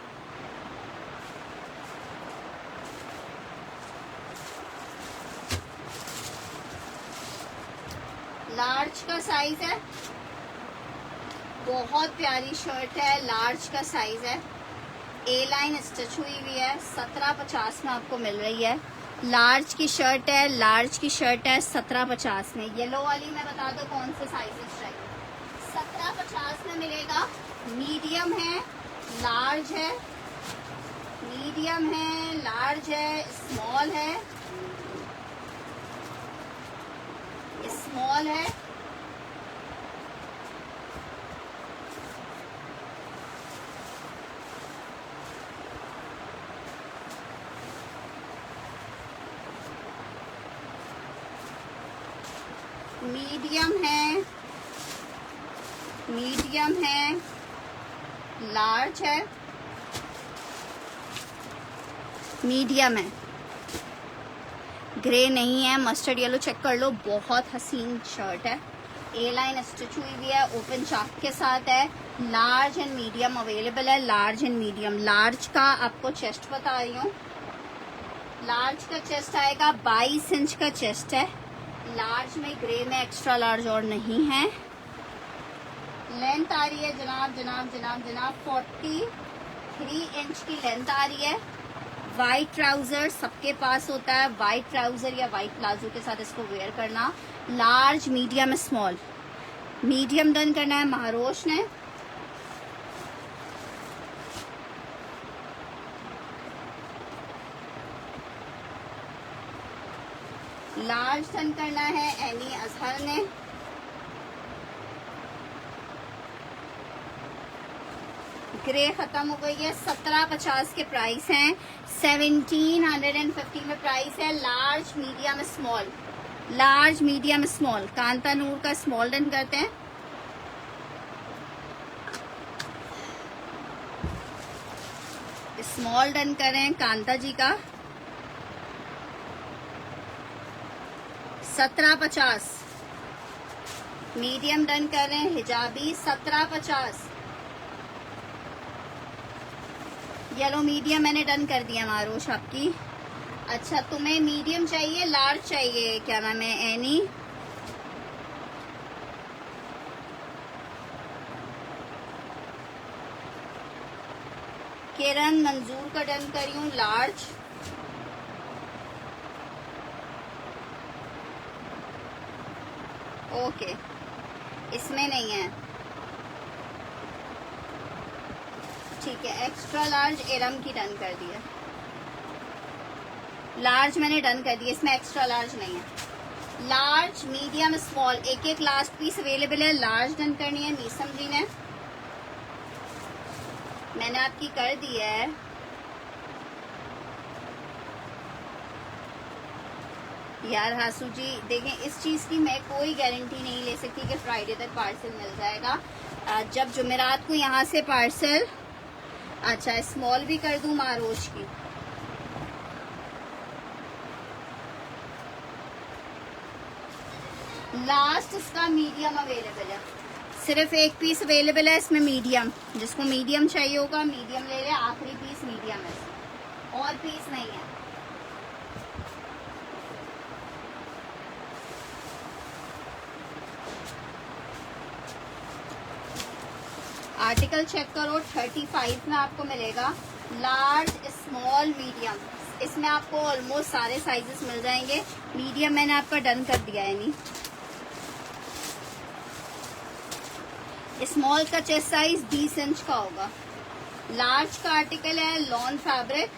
लार्ज का साइज है, बहुत प्यारी शर्ट है। लार्ज का साइज है, ए लाइन स्टिच हुई हुई है। 17.50 में आपको मिल रही है। लार्ज की शर्ट है, लार्ज की शर्ट है 17.50 में। येलो वाली मैं बता दो कौन से साइजेस चाहिए। 17.50 में मिलेगा। मीडियम है, लार्ज है, मीडियम है, लार्ज है, स्मॉल है, स्मॉल है, मीडियम है, मीडियम है, लार्ज है, मीडियम है। ग्रे नहीं है, मस्टर्ड येलो चेक कर लो, बहुत हसीन शर्ट है। ए लाइन स्टिच हुई हुई है, ओपन चाक के साथ है। लार्ज एंड मीडियम अवेलेबल है, लार्ज एंड मीडियम। लार्ज का आपको चेस्ट बता रही हूँ। लार्ज का चेस्ट आएगा 22 इंच का चेस्ट है। लार्ज में ग्रे में एक्स्ट्रा लार्ज और नहीं है। लेंथ आ रही है जनाब जनाब जनाब जनाब 43 इंच की लेंथ आ रही है। वाइट ट्राउजर सबके पास होता है, वाइट ट्राउजर या वाइट प्लाजो के साथ इसको वेयर करना। Large, medium, small. Medium done करना है महारोश ने। लार्ज डन करना है एनी अजहर ने। ग्रे खत्म हो गई है। 17.50 के प्राइस हैं। 1750 में प्राइस है। Large, medium, small. Large, medium, small. Kanta Noor का स्मॉल डन करते हैं। स्मॉल डन करें कांता जी का। 17.50। मीडियम डन कर रहे हैं हिजाबी 17.50। येलो मीडियम मैंने डन कर दिया मारोश आपकी। अच्छा, तुम्हें मीडियम चाहिए, लार्ज चाहिए, क्या नाम है, एनी? किरण मंजूर का डन करी हूँ लार्ज। ओके, इसमें नहीं है, ठीक है। एक्स्ट्रा लार्ज एरम की डन कर दिया। लार्ज मैंने डन कर दिया, इसमें एक्स्ट्रा लार्ज नहीं है। लार्ज, मीडियम, स्मॉल, एक एक लास्ट पीस अवेलेबल है। लार्ज डन करनी है मीसम जी ने, मैंने आपकी कर दी है। यार हासू जी देखें, इस चीज़ की मैं कोई गारंटी नहीं ले सकती कि फ्राइडे तक पार्सल मिल जाएगा। जब जुमेरात को यहाँ से पार्सल अच्छा, स्मॉल भी कर दूं मारोश की? लास्ट इसका मीडियम अवेलेबल है, सिर्फ एक पीस अवेलेबल है इसमें मीडियम। जिसको मीडियम चाहिए होगा मीडियम ले ले, आखिरी पीस मीडियम है, और पीस नहीं है। आर्टिकल चेक करो, 35 में आपको मिलेगा। लार्ज, स्मॉल, मीडियम, इसमें आपको ऑलमोस्ट सारे साइजेस मिल जाएंगे। मीडियम मैंने आपका डन कर दिया है। नहीं, स्मॉल का चेस्ट साइज 20 इंच का होगा। लार्ज का आर्टिकल है लॉन फैब्रिक,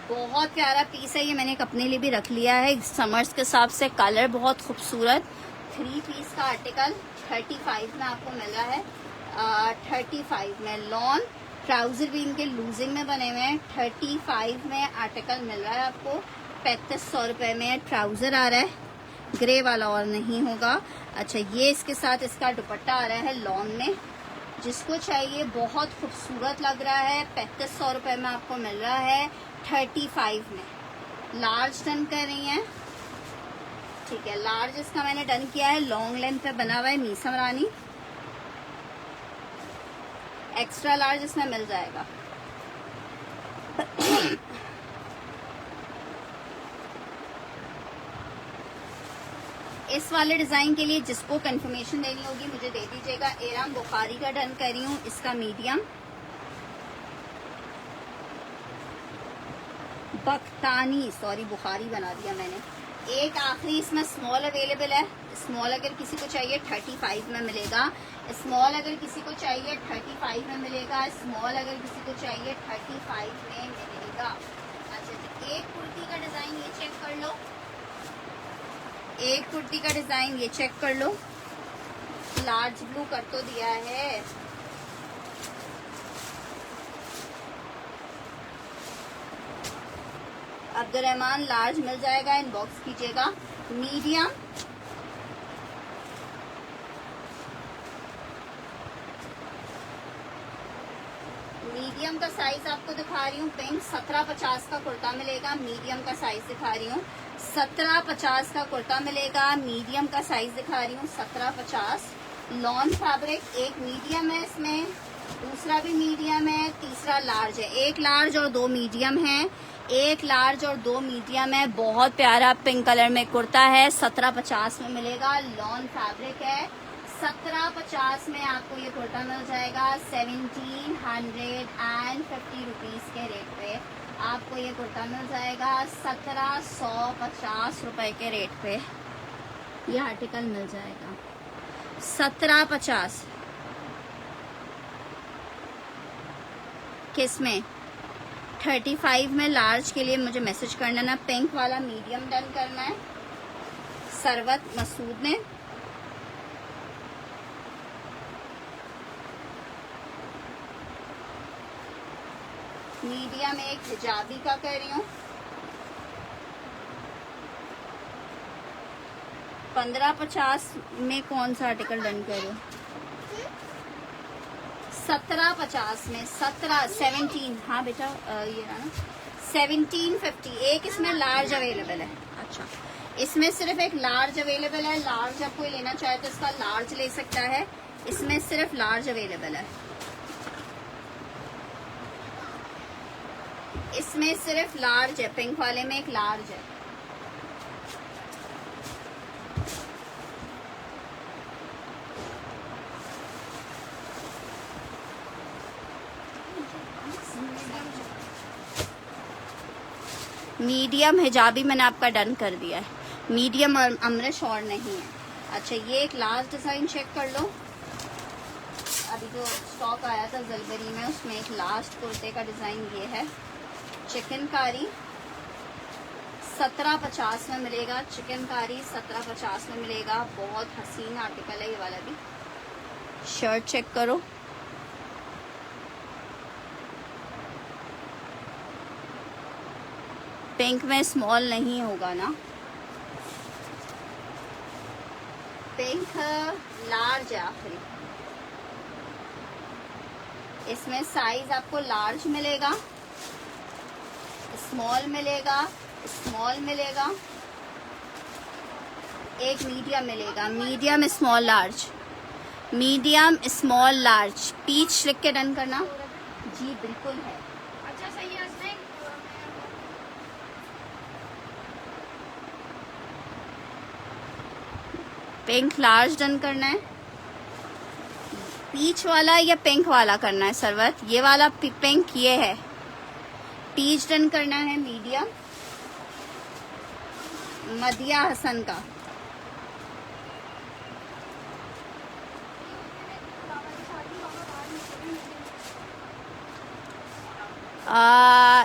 बहुत प्यारा पीस है ये। मैंने एक अपने लिए भी रख लिया है समर्स के हिसाब से, कलर बहुत खूबसूरत। 3 पीस का आर्टिकल 35 में आपको मिल रहा है। 35 में लॉन, ट्राउजर भी इनके लूजिंग में बने हुए हैं। 35 में आर्टिकल मिल रहा है आपको। 3500 रुपए में ट्राउजर आ रहा है, ग्रे वाला और नहीं होगा। अच्छा, ये इसके साथ इसका दुपट्टा आ रहा है लॉन में, जिसको चाहिए बहुत खूबसूरत लग रहा है। 3500 रुपए में आपको मिल रहा है 35 में। लार्ज डन कर रही हैं, ठीक है। लार्ज इसका मैंने डन किया है, लॉन्ग लेंथ पे बना हुआ है मीसम रानी। एक्स्ट्रा लार्ज इसमें मिल जाएगा। इस वाले डिजाइन के लिए जिसको कंफर्मेशन देनी होगी मुझे दे दीजिएगा। एराम बुखारी का डन कर रही हूँ, इसका मीडियम। बख्तानी, सॉरी बुखारी बना दिया मैंने। एक आखिरी इसमें स्मॉल अवेलेबल है। स्मॉल अगर किसी को चाहिए 35 में मिलेगा। स्मॉल अगर किसी को चाहिए 35 में मिलेगा। स्मॉल अगर किसी को चाहिए 35 में मिलेगा। अच्छा, एक कुर्ती का डिजाइन ये चेक कर लो, एक कुर्ती का डिजाइन ये चेक कर लो। लार्ज ब्लू कर तो दिया है। अब्दुर्रहमान लार्ज मिल जाएगा, इनबॉक्स कीजिएगा। मीडियम, मीडियम का साइज आपको दिखा रही हूँ। पिंक 1750 का कुर्ता मिलेगा। मीडियम का साइज दिखा रही हूँ 1750 का कुर्ता मिलेगा। मीडियम का साइज दिखा रही हूँ 1750। लॉन फैब्रिक, एक मीडियम है इसमें, दूसरा भी मीडियम है, तीसरा लार्ज है। एक लार्ज और 2 मीडियम है, एक लार्ज और 2 मीडियम है। बहुत प्यारा पिंक कलर में कुर्ता है, 1750 में मिलेगा। लॉन फैब्रिक है, 1750 में आपको ये कुर्ता मिल जाएगा। 1750 रुपीज के रेट पे आपको ये कुर्ता मिल जाएगा। 1750 रुपए के रेट पे ये आर्टिकल मिल जाएगा। 1750 किस में? 35 में लार्ज के लिए मुझे मैसेज करना ना। पिंक वाला मीडियम डन करना है सरवत मसूद ने। मीडियम एक हिजाबी का कह रही हूँ। 1550 में कौन सा आर्टिकल डन कर रही हूँ? 1750 में 17 हाँ बेटा ये रहा ना 1750। एक इसमें लार्ज अवेलेबल है। अच्छा, इसमें सिर्फ एक लार्ज अवेलेबल है। लार्ज आप कोई लेना चाहे तो इसका लार्ज ले सकता है। इसमें सिर्फ लार्ज अवेलेबल है। इसमें सिर्फ लार्ज है। पिंक वाले में एक लार्ज है। मीडियम हिजाबी मैंने आपका डन कर दिया है। मीडियम और अमरिश और नहीं है। अच्छा, ये एक लास्ट डिजाइन चेक कर लो। अभी जो स्टॉक आया था जलबरी में उसमें एक लास्ट कुर्ते का डिजाइन ये है। चिकनकारी 1750 में मिलेगा। चिकनकारी 1750 में मिलेगा। बहुत हसीन आर्टिकल है ये वाला भी। शर्ट चेक करो। पिंक में स्मॉल नहीं होगा ना। पिंक लार्ज है आखिरी। इसमें साइज आपको लार्ज मिलेगा, स्मॉल मिलेगा, स्मॉल मिलेगा, एक मीडियम मिलेगा, medium small large, medium small large. Peach लिख के डन करना। जी बिल्कुल है। अच्छा सही है इसमें। पिंक लार्ज डन करना है। पीच वाला या पिंक वाला करना है सरवत? ये वाला पिंक ये है। पीच डन करना है मीडियम। मदिया हसन का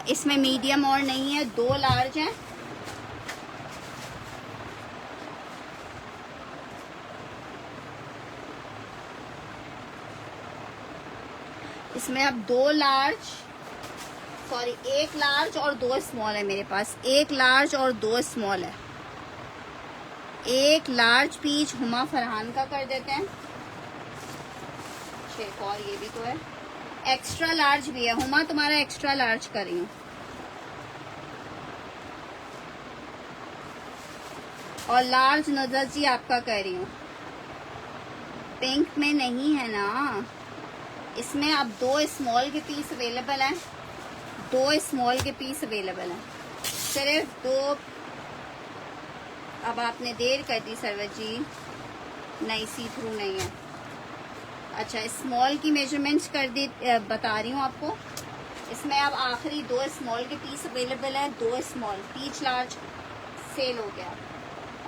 इसमें मीडियम और नहीं है, 2 लार्ज हैं। इसमें अब 2 लार्ज, सॉरी 1 लार्ज और 2 स्मॉल है मेरे पास। 1 लार्ज और 2 स्मॉल है। 1 लार्ज पीच हुमा फरहान का कर देते हैं। शेख और ये भी तो है। एक्स्ट्रा लार्ज भी है हुमा, तुम्हारा एक्स्ट्रा लार्ज कर रही हूँ। और लार्ज नजर जी आपका कर रही हूँ। पिंक में नहीं है ना। इसमें अब 2 स्मॉल के पीस अवेलेबल हैं, 2 स्मॉल के पीस अवेलेबल हैं, सिर्फ 2। अब आपने देर कर दी सरवत जी, नहीं सी थ्रू नहीं है। अच्छा स्मॉल की मेजरमेंट्स कर दी, बता रही हूँ आपको। इसमें अब आखिरी 2 स्मॉल के पीस अवेलेबल हैं, 2 स्मॉल। पीच लार्ज सेल हो गया।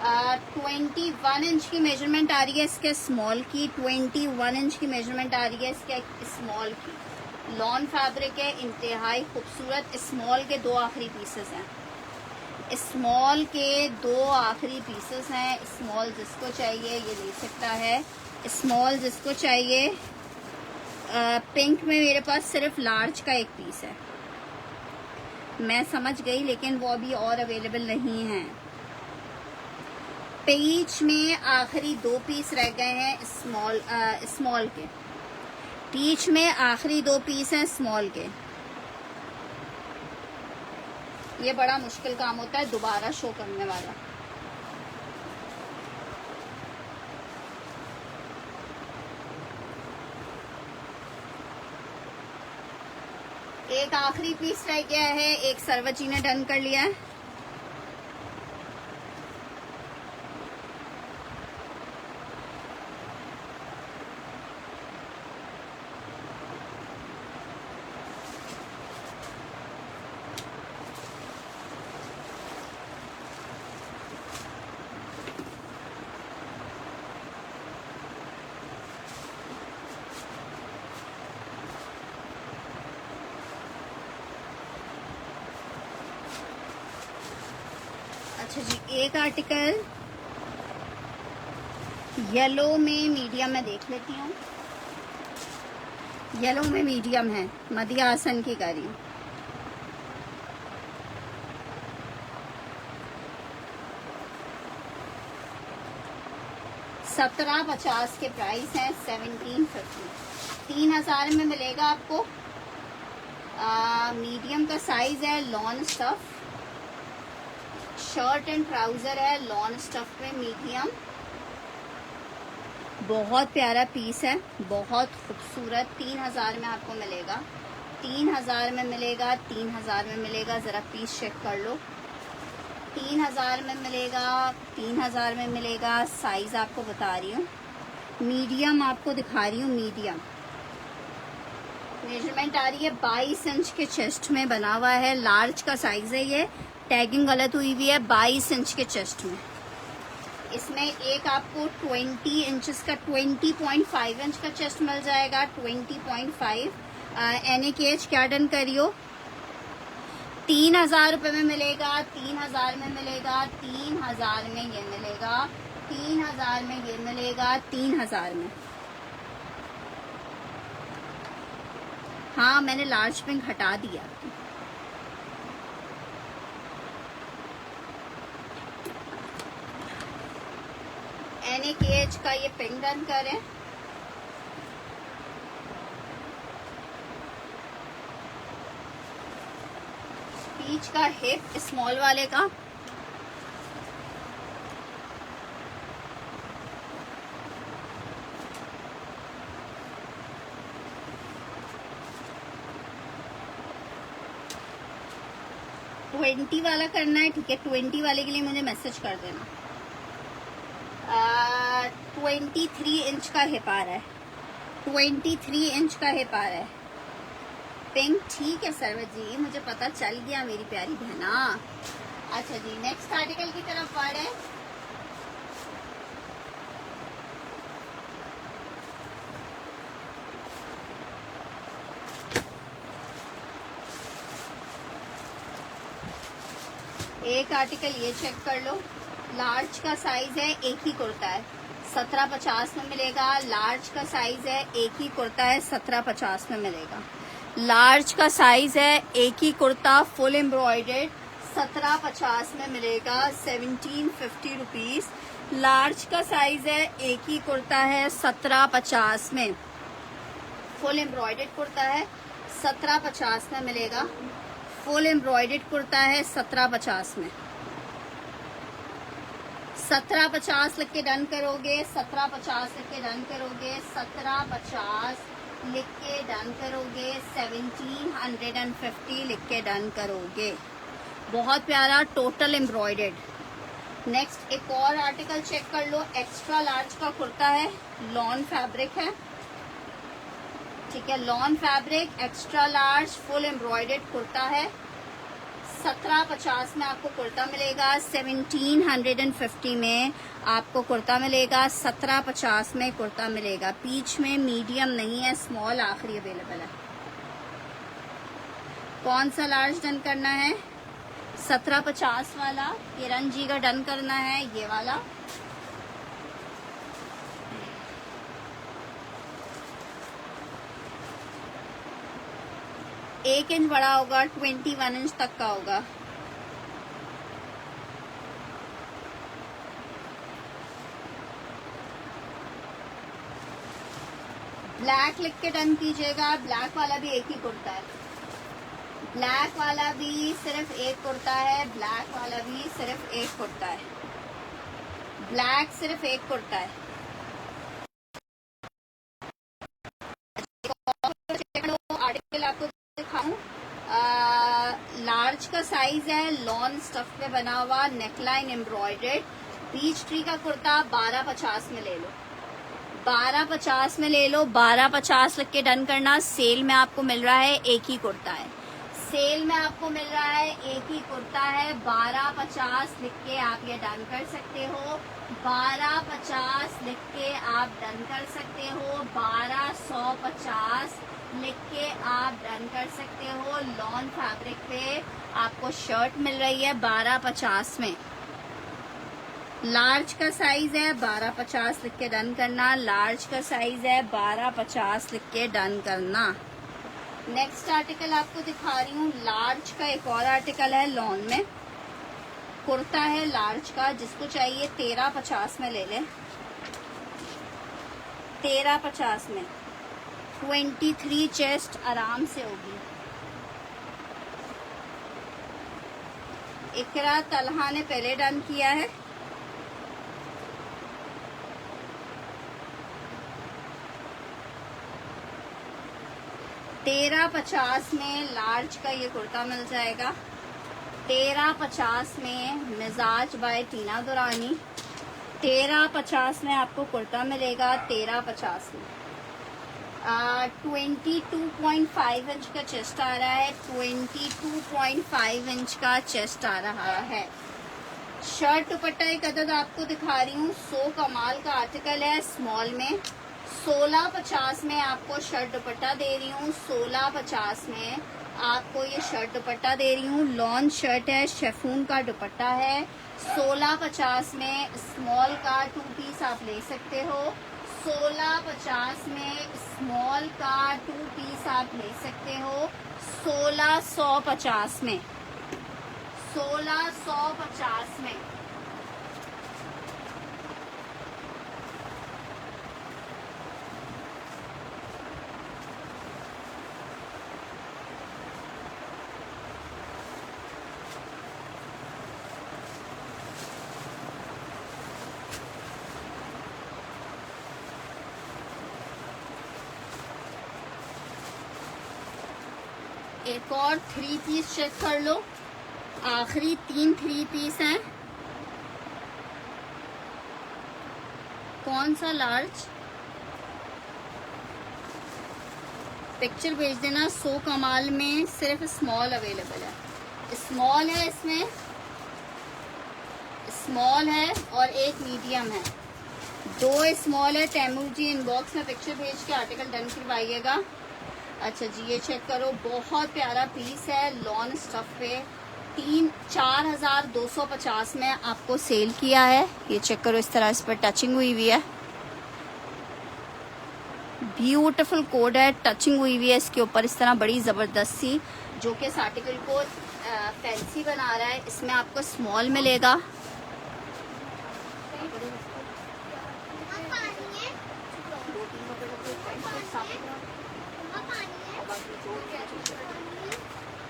21 इंच की मेजरमेंट आ रही है इसके स्मॉल की, 21 इंच की मेजरमेंट आ रही है इसके स्मॉल की। लॉन फैब्रिक है, इंतहाई खूबसूरत। स्मॉल के 2 आखिरी पीसेस हैं, स्मॉल के 2 आखिरी पीसेस हैं। स्मॉल जिसको चाहिए ये ले सकता है, स्मॉल जिसको चाहिए। पिंक में मेरे पास सिर्फ लार्ज का 1 पीस है, मैं समझ गई, लेकिन वो अभी और अवेलेबल नहीं है। पीच में आखिरी 2 पीस रह गए हैं स्मॉल के। पीच में आखिरी 2 पीस हैं स्मॉल के। ये बड़ा मुश्किल काम होता है दोबारा शो करने वाला। एक आखिरी पीस रह गया है, एक सरवत जी ने डन कर लिया है। अच्छा जी, एक आर्टिकल येलो में मीडियम में देख लेती हूँ। येलो में मीडियम है, मदिया हसन की करी। $17.50 के प्राइस हैं, 1750, 3000 में मिलेगा आपको। मीडियम का साइज है, lawn stuff shirt and trouser है, लॉन स्टफ में मीडियम। बहुत प्यारा पीस है, बहुत खूबसूरत। 3000 में आपको मिलेगा, 3000 में मिलेगा, 3000 में मिलेगा। ज़रा पीस चेक कर लो। 3000 में मिलेगा, 3000 में मिलेगा। साइज आपको बता रही हूँ, मीडियम आपको दिखा रही हूँ। मीडियम मेजरमेंट आ रही है 22 इंच के चेस्ट में बना हुआ है। लार्ज का साइज है ये, टैगिंग गलत हुई हुई है। 22 इंच के चेस्ट में। इसमें एक आपको 20 इंचेस का, 20.5 इंच का चेस्ट मिल जाएगा। 20.5 NAKH क्या डन करियो। 3000 रुपये में मिलेगा, 3000 में मिलेगा, 3000 में ये मिलेगा, 3000 में ये मिलेगा, 3000 में। हाँ मैंने लार्ज पिंक हटा दिया। NAKH का ये पिंक डन करें। बीच का हिप स्मॉल वाले का, ट्वेंटी वाला करना है, ठीक है। 20 वाले के लिए मुझे मैसेज कर देना। 23 इंच का हिप आ रहा है, 23 इंच का हिप आ रहा है। पिंक, ठीक है सरवत जी, मुझे पता चल गया मेरी प्यारी बहना। अच्छा जी, नेक्स्ट आर्टिकल की तरफ बढ़े। एक आर्टिकल ये चेक कर लो, लार्ज का साइज है, एक ही कुर्ता है, 1750 में मिलेगा। लार्ज का साइज है, एक ही कुर्ता है, 1750 में मिलेगा। लार्ज का साइज है, एक ही कुर्ता फुल एम्ब्रॉयडर्ड, 1750 में मिलेगा, 1750 रुपीज। लार्ज का साइज है, एक ही कुर्ता है, 1750 में। फुल एम्ब्रॉयडर्ड कुर्ता है, 1750 में मिलेगा। फुल एम्ब्रॉयडर्ड कुर्ता है, 1750 में। 1750 लिख के डन करोगे, 1750 लिख के डन करोगे, 1750 लिख के डन करोगे, 1750 लिख के डन करोगे। बहुत प्यारा, टोटल एम्ब्रॉयडर्ड। नेक्स्ट एक और आर्टिकल चेक कर लो, एक्स्ट्रा लार्ज का कुर्ता है, लॉन फैब्रिक है, ठीक है। Lawn fabric, extra large, full embroidered kurta है, 1750 में आपको कुर्ता मिलेगा, 1750 में आपको कुर्ता मिलेगा, 1750 में कुर्ता मिलेगा। पीच में मीडियम नहीं है, स्मॉल आखिरी अवेलेबल है। कौन सा लार्ज डन करना है? 1750 वाला किरण जी का डन करना है, ये वाला। एक इंच बड़ा होगा, 21 इंच तक का होगा। ब्लैक लिख के डन कीजिएगा। ब्लैक वाला भी एक ही कुर्ता है, ब्लैक वाला भी सिर्फ एक कुर्ता है, ब्लैक वाला भी सिर्फ एक कुर्ता है, ब्लैक सिर्फ एक कुर्ता है। आर्टिकल आपको दिखाऊं, लार्ज का साइज है, लॉन स्टफ पे बना हुआ, नेकलाइन एम्ब्रॉयडर्ड, बीच ट्री का कुर्ता 1250 में ले लो, 1250 में ले लो, 1250 लिख के डन करना। सेल में आपको मिल रहा है, एक ही कुर्ता है, सेल में आपको मिल रहा है, एक ही कुर्ता है, 1250 लिख के आप ये डन कर सकते हो, 1250 लिख के आप डन कर सकते हो, 1250 लिख के आप डन कर सकते हो। लॉन फैब्रिक पे आपको शर्ट मिल रही है 1250 में। लार्ज का साइज है, 1250 लिख के डन करना। लार्ज का साइज है, 1250 लिख के डन करना। नेक्स्ट आर्टिकल आपको दिखा रही हूँ, लार्ज का एक और आर्टिकल है, लॉन में कुर्ता है लार्ज का, जिसको चाहिए 1350 में ले ले, 1350 में 23 चेस्ट आराम से होगी। इकरा तलहा ने पहले डन किया है, $1350 में लार्ज का ये कुर्ता मिल जाएगा, 1350 में मिजाज बाय टीना दुरानी, 1350 में आपको कुर्ता मिलेगा, 1350 में। 22.5 इंच का चेस्ट आ रहा है, 22.5 इंच का चेस्ट आ रहा है। शर्ट दुपट्टा एक अदद आपको दिखा रही हूँ, 100 कमाल का आर्टिकल है, स्मॉल में 1650 में आपको शर्ट दुपट्टा दे रही हूँ, 1650 में आपको ये शर्ट दुपट्टा दे रही हूँ। लॉन शर्ट है, शेफून का दुपट्टा है, 1650 में स्मॉल का 2 पीस आप ले सकते हो, 1650 में स्मॉल का 2 पीस आप ले सकते हो, 1650 में, 1650 में। एक और 3 पीस चेक कर लो, आखिरी 3 पीस हैं। कौन सा लार्ज? पिक्चर भेज देना। सो कमाल में सिर्फ स्मॉल अवेलेबल है, स्मॉल है, इसमें स्मॉल है और एक मीडियम है, 2 स्मॉल है। तैमूर जी इनबॉक्स में पिक्चर भेज के आर्टिकल डन करवाइएगा। अच्छा जी, ये चेक करो, बहुत प्यारा पीस है, लॉन स्टफ पे 4,250 में आपको सेल किया है। ये चेक करो, इस तरह इस पर टचिंग हुई हुई है, ब्यूटीफुल कोड है, टचिंग हुई हुई है इसके ऊपर इस तरह बड़ी ज़बरदस्त सी, जो कि इस आर्टिकल को फैंसी बना रहा है। इसमें आपको स्मॉल मिलेगा।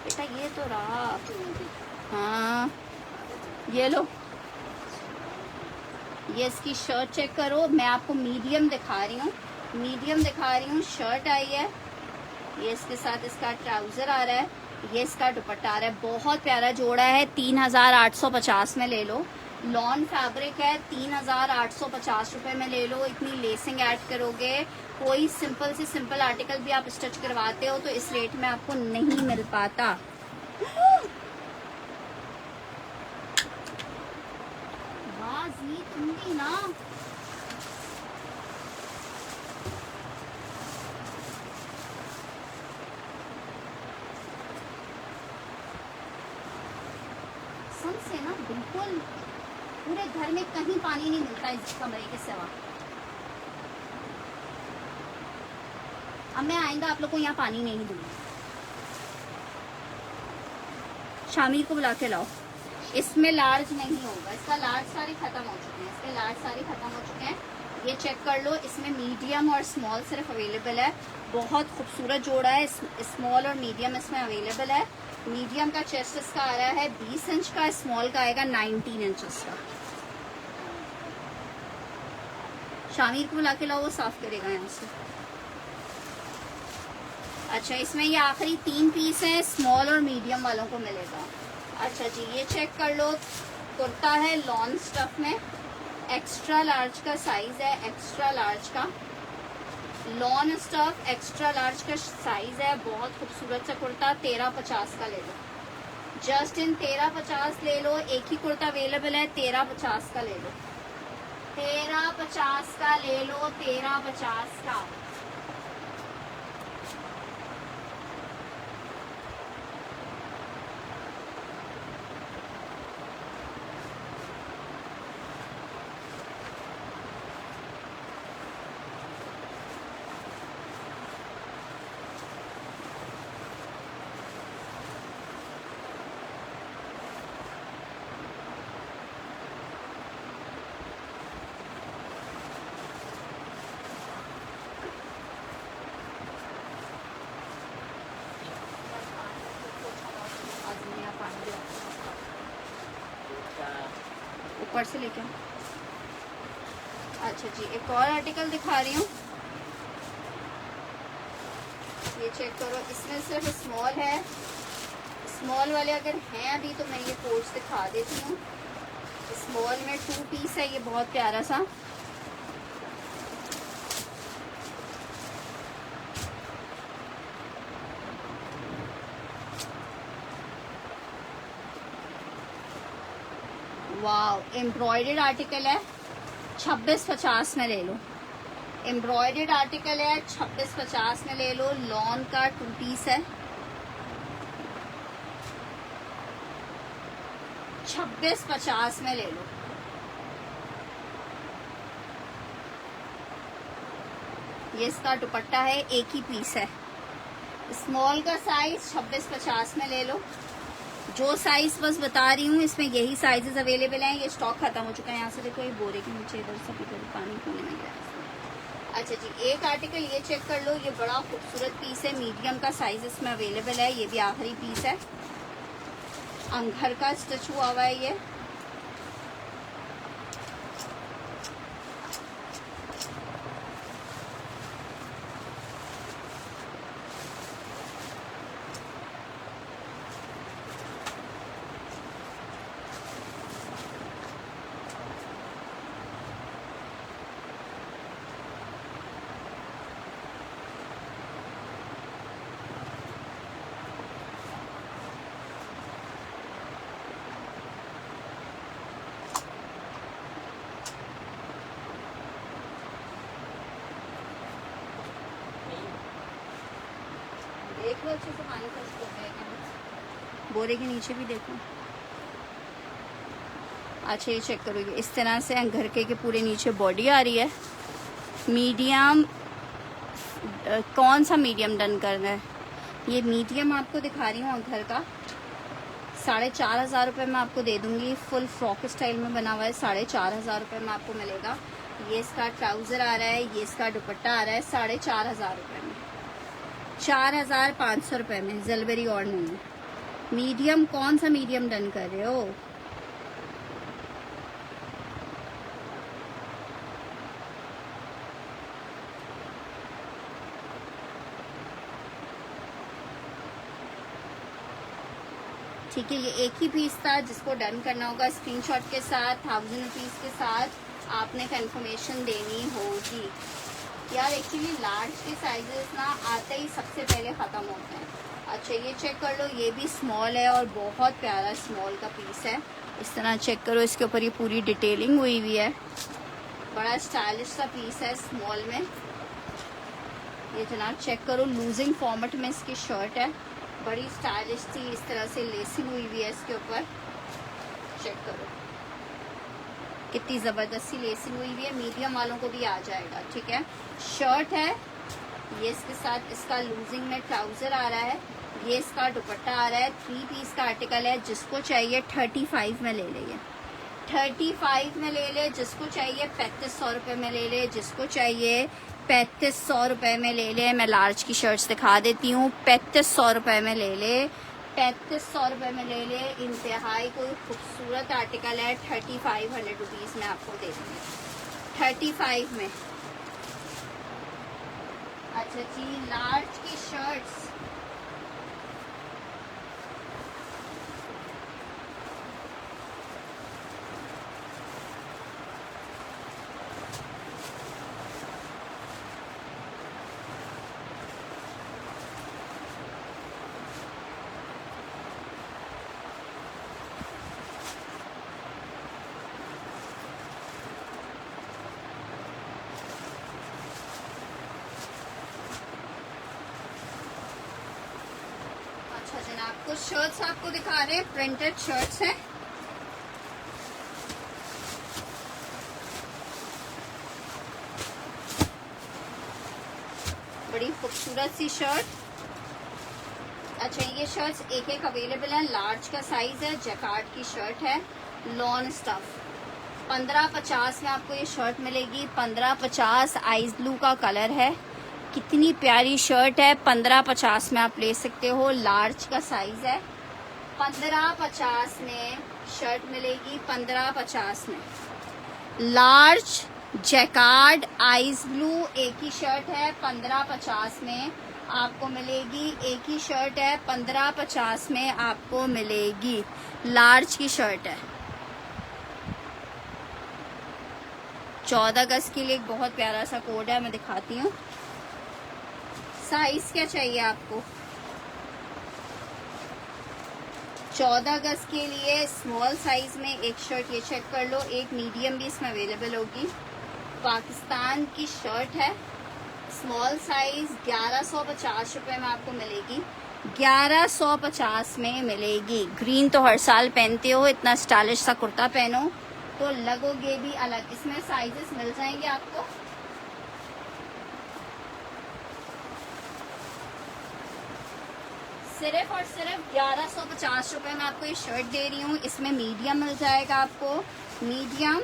बेटा ये तो रहा, हाँ ये लो, ये इसकी शर्ट चेक करो। मैं आपको मीडियम दिखा रही हूँ, शर्ट आई है, ये इसके साथ इसका ट्राउजर आ रहा है, ये इसका दुपट्टा आ रहा है। बहुत प्यारा जोड़ा है, 3,850 में ले लो। लॉन फैब्रिक है, 3,850 रुपये में ले लो। इतनी लेसिंग ऐड करोगे, कोई सिंपल से सिंपल आर्टिकल भी आप स्टिच करवाते हो तो इस रेट में आपको नहीं मिल पाता। बाजी तुम भी ना, से ना बिल्कुल पूरे घर में कहीं पानी नहीं मिलता इस कमरे के सिवा। अब मैं आएंगा आप लोग को यहाँ पानी नहीं दूंगी। शामिर को बुला के लाओ। इसमें लार्ज नहीं होगा, इसका लार्ज सारे खत्म हो चुके हैं, इसके लार्ज सारे खत्म हो चुके हैं। ये चेक कर लो, इसमें मीडियम और स्मॉल सिर्फ अवेलेबल है। बहुत खूबसूरत जोड़ा है, स्मॉल और मीडियम इसमें अवेलेबल है। मीडियम का चेस्ट इसका आ रहा है 20 इंच का, स्मॉल का आएगा 19 इंचेस का। शामिर को बुला के लाओ, वो साफ करेगा यहाँ से। अच्छा, इसमें ये आखिरी 3 पीस हैं, स्मॉल और मीडियम वालों को मिलेगा। अच्छा जी, ये चेक कर लो, कुर्ता है लॉन स्टफ में, एक्स्ट्रा लार्ज का साइज है, एक्स्ट्रा लार्ज का लॉन स्टफ एक्स्ट्रा लार्ज का साइज है। बहुत खूबसूरत सा कुर्ता, 1350 का ले लो, जस्ट इन 1350 ले लो। एक ही कुर्ता अवेलेबल है, 1350 का ले लो, 1350 का ले लो, 1350 का। ऊपर से लेके। अच्छा जी, एक और आर्टिकल दिखा रही हूँ, ये चेक करो, इसमें सिर्फ स्मॉल है। स्मॉल वाले अगर हैं अभी तो मैं ये कोट्स दिखा देती हूँ। स्मॉल में 2 पीस है, ये बहुत प्यारा सा। वाव, एम्ब्रॉयडर्ड आर्टिकल है, 2650 में ले लो। एम्ब्रॉयडर्ड आर्टिकल है, 2650 में ले लो। लॉन का 2 पीस है, 2650 में ले लो। ये इसका दुपट्टा है, एक ही पीस है। स्मॉल का साइज 2650 में ले लो। जो साइज बस बता रही हूँ, इसमें यही साइजेस अवेलेबल हैं। ये स्टॉक खत्म हो चुका है। यहाँ से देखो, ये बोरे के नीचे इधर सब इधर पानी पीने में गया। अच्छा जी, एक आर्टिकल ये चेक कर लो, ये बड़ा खूबसूरत पीस है, मीडियम का साइज इसमें अवेलेबल है। ये भी आखिरी पीस है, अंगर का स्टिच हुआ हुआ है ये। देख लो अच्छे से, पानी खर्च कर रहे हैं। बोरे के नीचे भी देखो। अच्छा ये चेक करोगे, इस तरह से घर के पूरे नीचे बॉडी आ रही है। मीडियम, कौन सा मीडियम डन करना है? ये मीडियम आपको दिखा रही हूँ घर का। 4,500 रुपये में आपको दे दूंगी। फुल फ्रॉक स्टाइल में बना हुआ है। 4,500 रुपये में आपको मिलेगा। ये इसका ट्राउज़र आ रहा है, ये इसका दुपट्टा आ रहा है 4,500 रुपये में। 4,500 रुपये में, जलबेरी और नहीं है। मीडियम, कौन सा मीडियम डन कर रहे हो? ठीक है, ये एक ही पीस था। जिसको डन करना होगा स्क्रीनशॉट के साथ 1000 रुपीज़ के साथ आपने कंफर्मेशन देनी होगी। यार एक्चुअली लार्ज के साइजेस ना आते ही सबसे पहले ख़त्म होते हैं। अच्छा ये चेक कर लो, ये भी स्मॉल है और बहुत प्यारा स्मॉल का पीस है। इस तरह चेक करो, इसके ऊपर ये पूरी डिटेलिंग हुई हुई है। बड़ा स्टाइलिश सा पीस है स्मॉल में। ये जनाब चेक करो, लूजिंग फॉर्मेट में इसकी शर्ट है। बड़ी स्टाइलिश थी, इस तरह से लेसिंग हुई हुई है इसके ऊपर। चेक करो कितनी ज़बरदस्ती लेसिंग हुई हुई है। मीडियम वालों को भी आ जाएगा। ठीक है, शर्ट है ये, इसके साथ इसका लूजिंग में ट्राउज़र आ रहा है। ये इसका दुपट्टा आ रहा है। 3 पीस का आर्टिकल है। जिसको चाहिए 35 में ले ले, 35 में ले ले। जिसको चाहिए 3500 रुपये में ले ले। जिसको चाहिए 3500 रुपये में ले ले। मैं लार्ज की शर्ट्स दिखा देती हूँ। 3500 रुपये में ले ले, 3500 रुपये में ले ले। इंतहाई कोई खूबसूरत आर्टिकल है। 3500 रुपीज़ में आपको दे दूँगी, 35 में। अच्छा जी, लार्ज की शर्ट्स कुछ शर्ट्स आपको दिखा रहे हैं, प्रिंटेड शर्ट्स हैं। बड़ी खूबसूरत सी शर्ट। अच्छा ये शर्ट्स एक अवेलेबल है। लार्ज का साइज है, जैकार्ड की शर्ट है, लॉन स्टफ। 1550 में आपको ये शर्ट मिलेगी। 1550, आइस ब्लू का कलर है। कितनी प्यारी शर्ट है। 1550 में आप ले सकते हो। लार्ज का साइज है। 1550 में शर्ट मिलेगी। 1550 में लार्ज जैकार्ड आइस ब्लू एक ही शर्ट है। 1550 में आपको मिलेगी। एक ही शर्ट है, 1550 में आपको मिलेगी। लार्ज की शर्ट है। 14 अगस्त के लिए एक बहुत प्यारा सा कोड है, मैं दिखाती हूँ। साइज क्या चाहिए आपको? 14 अगस्त के लिए स्मॉल साइज में एक शर्ट ये चेक कर लो। एक मीडियम भी इसमें अवेलेबल होगी। पाकिस्तान की शर्ट है, स्मॉल साइज। 1150 रुपये में आपको मिलेगी। 1150 में मिलेगी। ग्रीन तो हर साल पहनते हो, इतना स्टाइलिश सा कुर्ता पहनो तो लगोगे भी अलग। इसमें साइजेस मिल जाएंगे आपको। सिर्फ और सिर्फ 1150 रुपये में आपको ये शर्ट दे रही हूँ। इसमें मीडियम मिल जाएगा आपको। मीडियम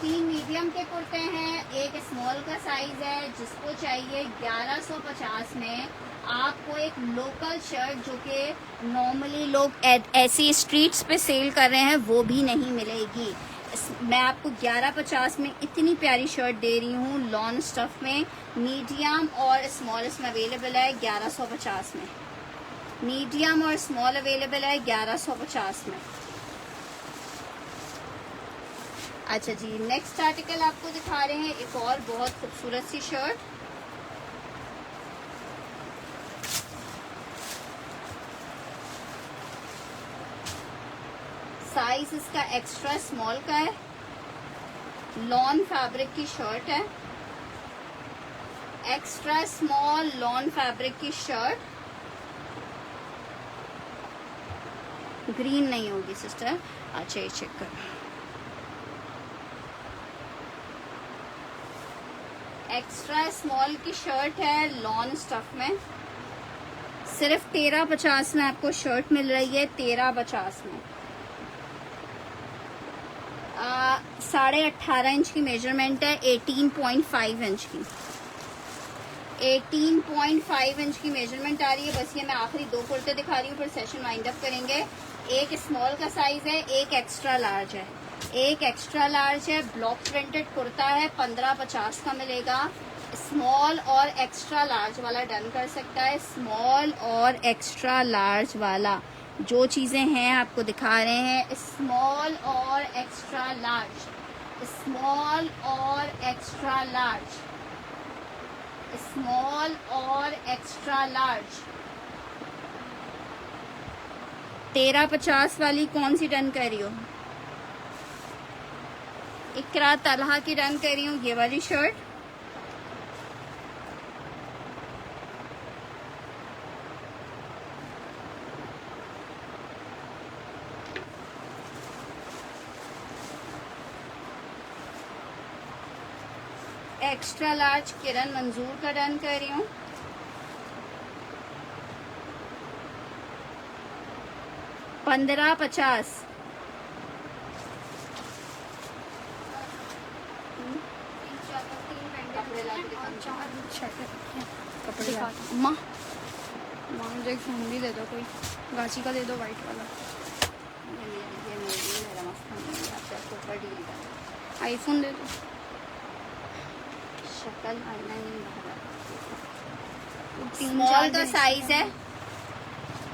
3 मीडियम के कुर्ते हैं, एक स्मॉल का साइज है। जिसको चाहिए 1150 में आपको एक लोकल शर्ट जो कि नॉर्मली लोग ऐसी स्ट्रीट्स पे सेल कर रहे हैं वो भी नहीं मिलेगी। मैं आपको 1150 में इतनी प्यारी शर्ट दे रही हूँ। लॉन स्टफ में मीडियम और स्मॉल इसमें अवेलेबल है। 1150 में मीडियम और स्मॉल अवेलेबल है। 1150 में। अच्छा जी, नेक्स्ट आर्टिकल आपको दिखा रहे हैं एक और बहुत खूबसूरत सी शर्ट। साइज इसका एक्स्ट्रा स्मॉल का है। लॉन फैब्रिक की शर्ट है। एक्स्ट्रा स्मॉल लॉन फैब्रिक की शर्ट, ग्रीन नहीं होगी सिस्टर। अच्छा ये चेक करो, एक्स्ट्रा स्मॉल की शर्ट है लॉन स्टफ में, सिर्फ 1350 में आपको शर्ट मिल रही है, 1350 में। 18.5 इंच की मेजरमेंट है, 18.5 इंच की, 18.5 इंच की मेजरमेंट आ रही है। बस ये मैं आखिरी 2 कुर्ते दिखा रही हूँ, फिर सेशन वाइंड अप करेंगे। एक स्मॉल का साइज है, एक एक्स्ट्रा लार्ज है, एक एक्स्ट्रा लार्ज है, ब्लॉक प्रिंटेड कुर्ता है, 1550 का मिलेगा। स्मॉल और एक्स्ट्रा लार्ज वाला डन कर सकता है, स्मॉल और एक्स्ट्रा लार्ज वाला जो चीजें हैं आपको दिखा रहे हैं, स्मॉल और एक्स्ट्रा लार्ज, स्मॉल और एक्स्ट्रा लार्ज, स्मॉल और एक्स्ट्रा लार्ज। 1350 वाली कौन सी डन कर रही हो? इकरा तलहा की डन कर रही हूँ, ये वाली शर्ट। एक्स्ट्रा लार्ज किरण मंजूर का डन कर रही हूँ। $15.50। कपड़े अम्मा मुझे एक फोन भी दे दो, कोई गाची का दे दो, वाइट वाला। आईफोन दे दो। शक्ल आईना नहीं बाहर। स्मॉल का साइज है,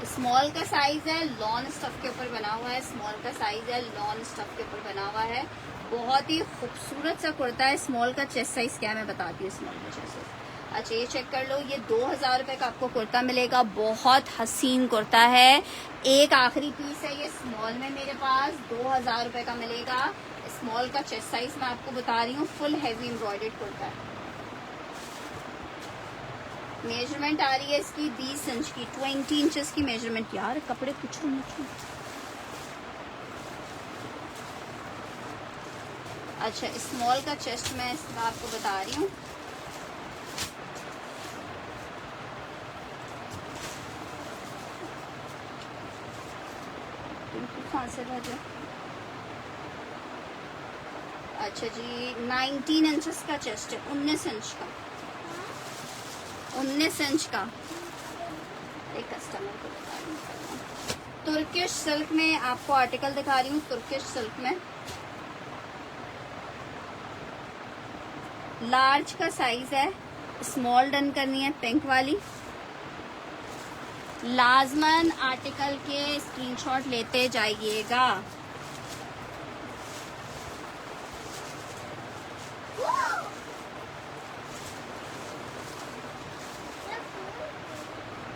स्मॉल का साइज है, लॉन स्टफ के ऊपर बना हुआ है, स्मॉल का साइज है, लॉन स्टफ के ऊपर बना हुआ है। बहुत ही खूबसूरत सा कुर्ता है। स्मॉल का चेस्ट साइज क्या है मैं बताती हूँ। स्मॉल का चेस्ट साइज अच्छा ये चेक कर लो, ये 2000 रुपए का आपको कुर्ता मिलेगा। बहुत हसीन कुर्ता है। एक आखिरी पीस है ये स्मॉल में मेरे पास, 2000 रुपए का मिलेगा। स्मॉल का चेस्ट साइज मैं आपको बता रही हूँ, फुल हैवी एम्ब्रॉयडर्ड कुर्ता है। मेजरमेंट आ रही है इसकी 20 इंच की, 20 इंचेस की मेजरमेंट। यार कपड़े कुछ नहीं। अच्छा स्मॉल का चेस्ट मैं इसका आपको बता रही हूँ। से अच्छा जी 19 इंचेस का चेस्ट है, 19 इंच का, 19 इंच का। एक कस्टमर को बता रही हूँ, तुर्किश सिल्क में आपको आर्टिकल दिखा रही हूँ। तुर्किश सिल्क में लार्ज का साइज है, स्मॉल डन करनी है, पिंक वाली। लाजमन आर्टिकल के स्क्रीनशॉट लेते जाइएगा।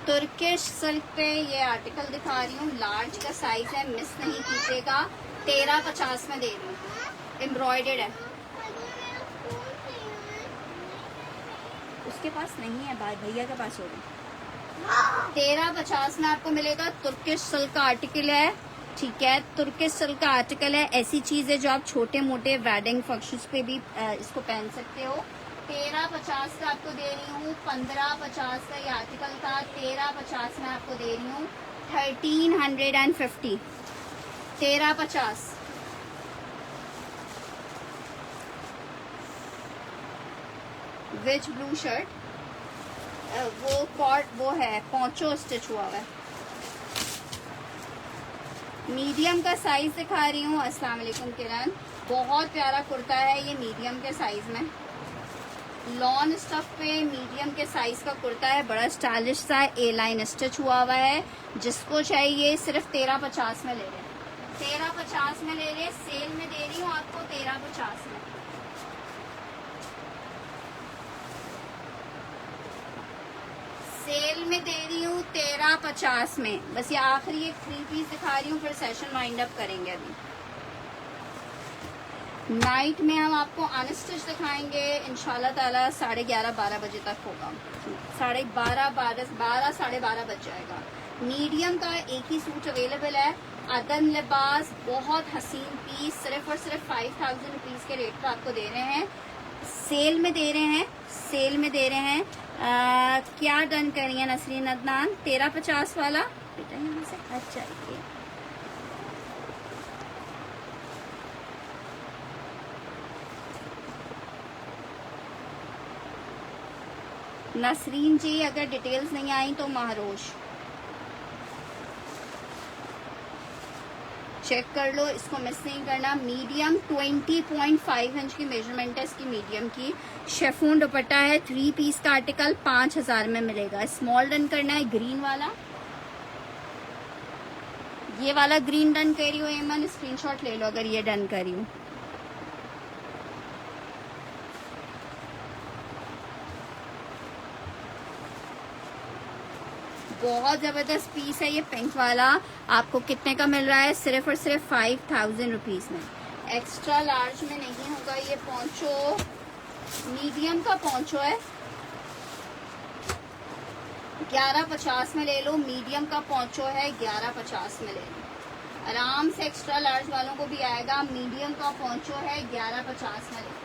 तुर्किश सिल्क पे ये आर्टिकल दिखा रही हूँ, लार्ज का साइज है, मिस नहीं कीजिएगा। 1350 में दे रही हूँ, एम्ब्रॉयडर्ड है। उसके पास नहीं है, भैया के पास होगा। 1350 में आपको मिलेगा। तुर्किश सिल्क का आर्टिकल है, ठीक है। तुर्किश सिल्क का आर्टिकल है, ऐसी चीज है जो आप छोटे मोटे वेडिंग फंक्शंस पे भी इसको पहन सकते हो। 1350 का आपको दे रही हूँ। 1550 का ये आर्टिकल था, 1350 में आपको दे रही हूँ। 1350, 1350। विच ब्लू शर्ट, वो है पोंचो स्टिच हुआ है। मीडियम का साइज दिखा रही हूँ। अस्सलाम वालेकुम किरण, बहुत प्यारा कुर्ता है ये, मीडियम के साइज में, लॉन स्टफ पे मीडियम के साइज का कुर्ता है। बड़ा स्टाइलिश सा ए लाइन स्टिच हुआ है। जिसको चाहिए सिर्फ 1350 में ले रहे, 1350 में ले रहे। सेल में दे रही हूँ आपको 1350 में। सेल में दे रही हूँ 1350 में। बस ये आखिरी एक 3 पीस दिखा रही हूँ, फिर सेशन वाइंड अप करेंगे। अभी नाइट में हम आपको अनस्टिच दिखाएंगे इंशाल्लाह ताला 11:30-12 बजे तक होगा। 12:30 साढ़े 12 बज जाएगा। मीडियम का एक ही सूट अवेलेबल है, अदम लिबास, बहुत हसीन पीस, सिर्फ और सिर्फ 5000 रुपीज़ के रेट पर आपको दे रहे हैं, सेल में दे रहे हैं, सेल में दे रहे हैं। क्या डन करिए नसरीन अदनान? 1350 वाला बेटा यहाँ से हट जाइए। नसरीन जी अगर डिटेल्स नहीं आई तो महारोश चेक कर लो, इसको मिस नहीं करना। मीडियम 20.5 इंच की मेजरमेंट है इसकी, मीडियम की। शेफून दुपट्टा है, 3 पीस का आर्टिकल 5000 में मिलेगा। स्मॉल डन करना है, ग्रीन वाला, ये वाला ग्रीन डन कर रही हो एमन, स्क्रीनशॉट ले लो अगर ये डन करी हूँ। बहुत जबरदस्त पीस है ये पिंक वाला। आपको कितने का मिल रहा है? सिर्फ और सिर्फ 5000 रुपीज में। एक्स्ट्रा लार्ज में नहीं होगा ये पोंचो, मीडियम का पोंचो है, 1150 में ले लो। मीडियम का पोंचो है, 1150 में ले लो। आराम से एक्स्ट्रा लार्ज वालों को भी आएगा। मीडियम का पोंचो है, 1150 में ले लो।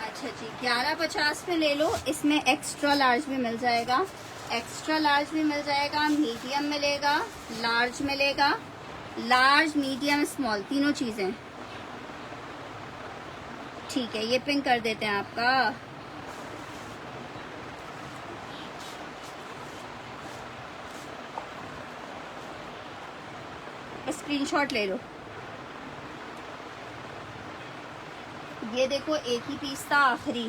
अच्छा जी, 1150 में ले लो। इसमें एक्स्ट्रा लार्ज भी मिल जाएगा, एक्स्ट्रा लार्ज भी मिल जाएगा, मीडियम मिलेगा, लार्ज मिलेगा, लार्ज मीडियम स्मॉल तीनों चीजें। ठीक है, ये पिंक कर देते हैं आपका। स्क्रीनशॉट ले लो। ये देखो एक ही पीस था आखिरी,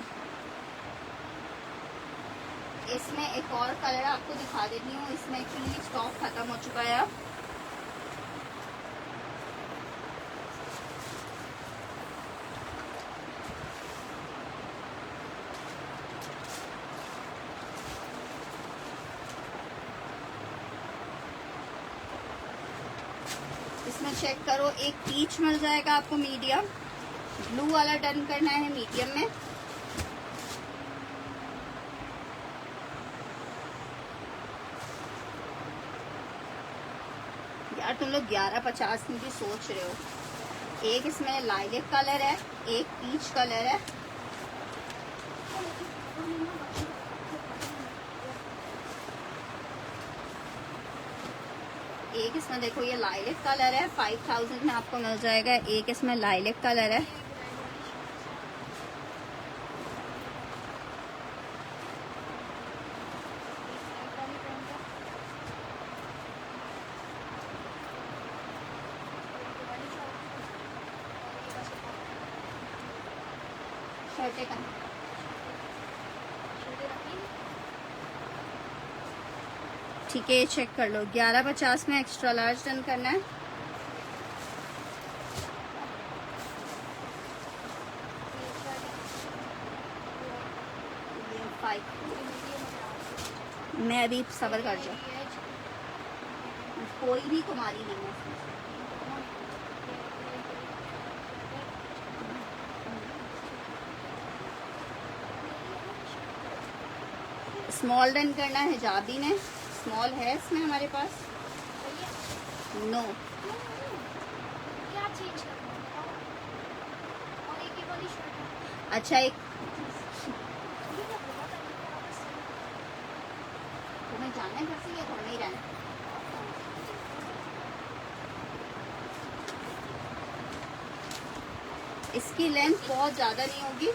इसमें एक और कलर आपको दिखा देती हूँ। इसमें एक्चुअली स्टॉक खत्म हो चुका है अब। इसमें चेक करो, एक पीच मिल जाएगा आपको मीडियम, ब्लू वाला डन करना है मीडियम में। यार तुम लोग 1150 में भी सोच रहे हो। एक इसमें लाइलेक कलर है, एक पीच कलर है। एक इसमें देखो ये लाइलेक कलर है, 5000 में आपको मिल जाएगा। एक इसमें लाइलेक कलर है, शर्टे का ठीक है, ये चेक कर लो। 1150 में एक्स्ट्रा लार्ज डन करना है। मैं अभी सबर कर जाऊँ, कोई भी कुमारी नहीं है। स्मॉल डन करना है हिजाबी ने, स्मॉल है इसमें हमारे पास। नो क्या चेंज करना है? और एक ये वाली शर्ट है। अच्छा, एक तुम्हें जाना है घर से या घर में ही रहना? इसकी लेंथ बहुत ज्यादा नहीं होगी।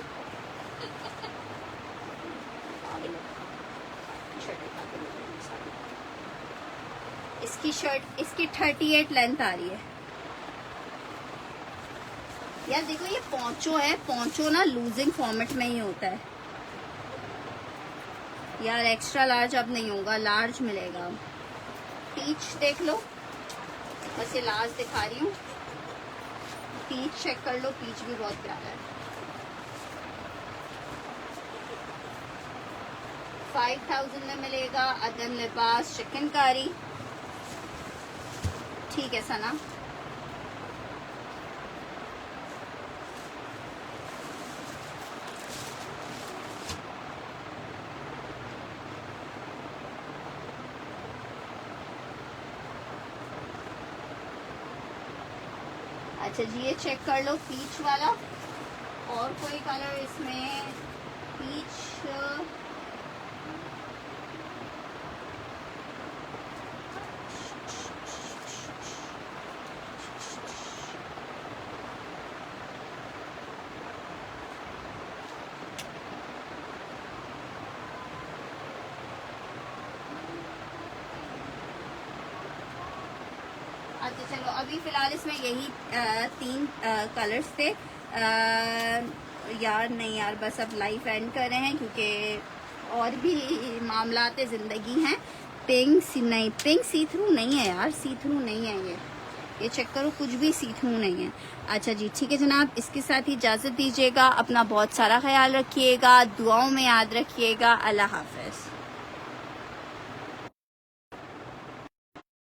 इसकी शर्ट इसकी 38 लेंथ आ रही है। यार देखो ये पोंचो है, पोंचो ना लूजिंग फॉर्मेट में ही होता है। यार एक्स्ट्रा लार्ज अब नहीं होगा, लार्ज मिलेगा। पीच देख लो, बस ये लास्ट दिखा रही हूँ। पीच चेक कर लो, पीच भी बहुत प्यारा है। 5000 में मिलेगा अदन लिबास चिकनकारी। ठीक है सना। अच्छा जी, ये चेक कर लो पीच वाला। और कोई कलर इसमें पीच अच्छा चलो, अभी फिलहाल इसमें यही 3 कलर्स थे। यार नहीं यार, बस अब लाइफ एंड कर रहे हैं क्योंकि और भी मामलात ज़िंदगी हैं। पिंक सी थ्रू नहीं है यार, सी थ्रू नहीं है ये चेक करो, कुछ भी सी थ्रू नहीं है। अच्छा जी ठीक है जनाब, इसके साथ ही इजाज़त दीजिएगा। अपना बहुत सारा ख्याल रखिएगा, दुआओं में याद रखिएगा। अल्लाह हाफ़िज़।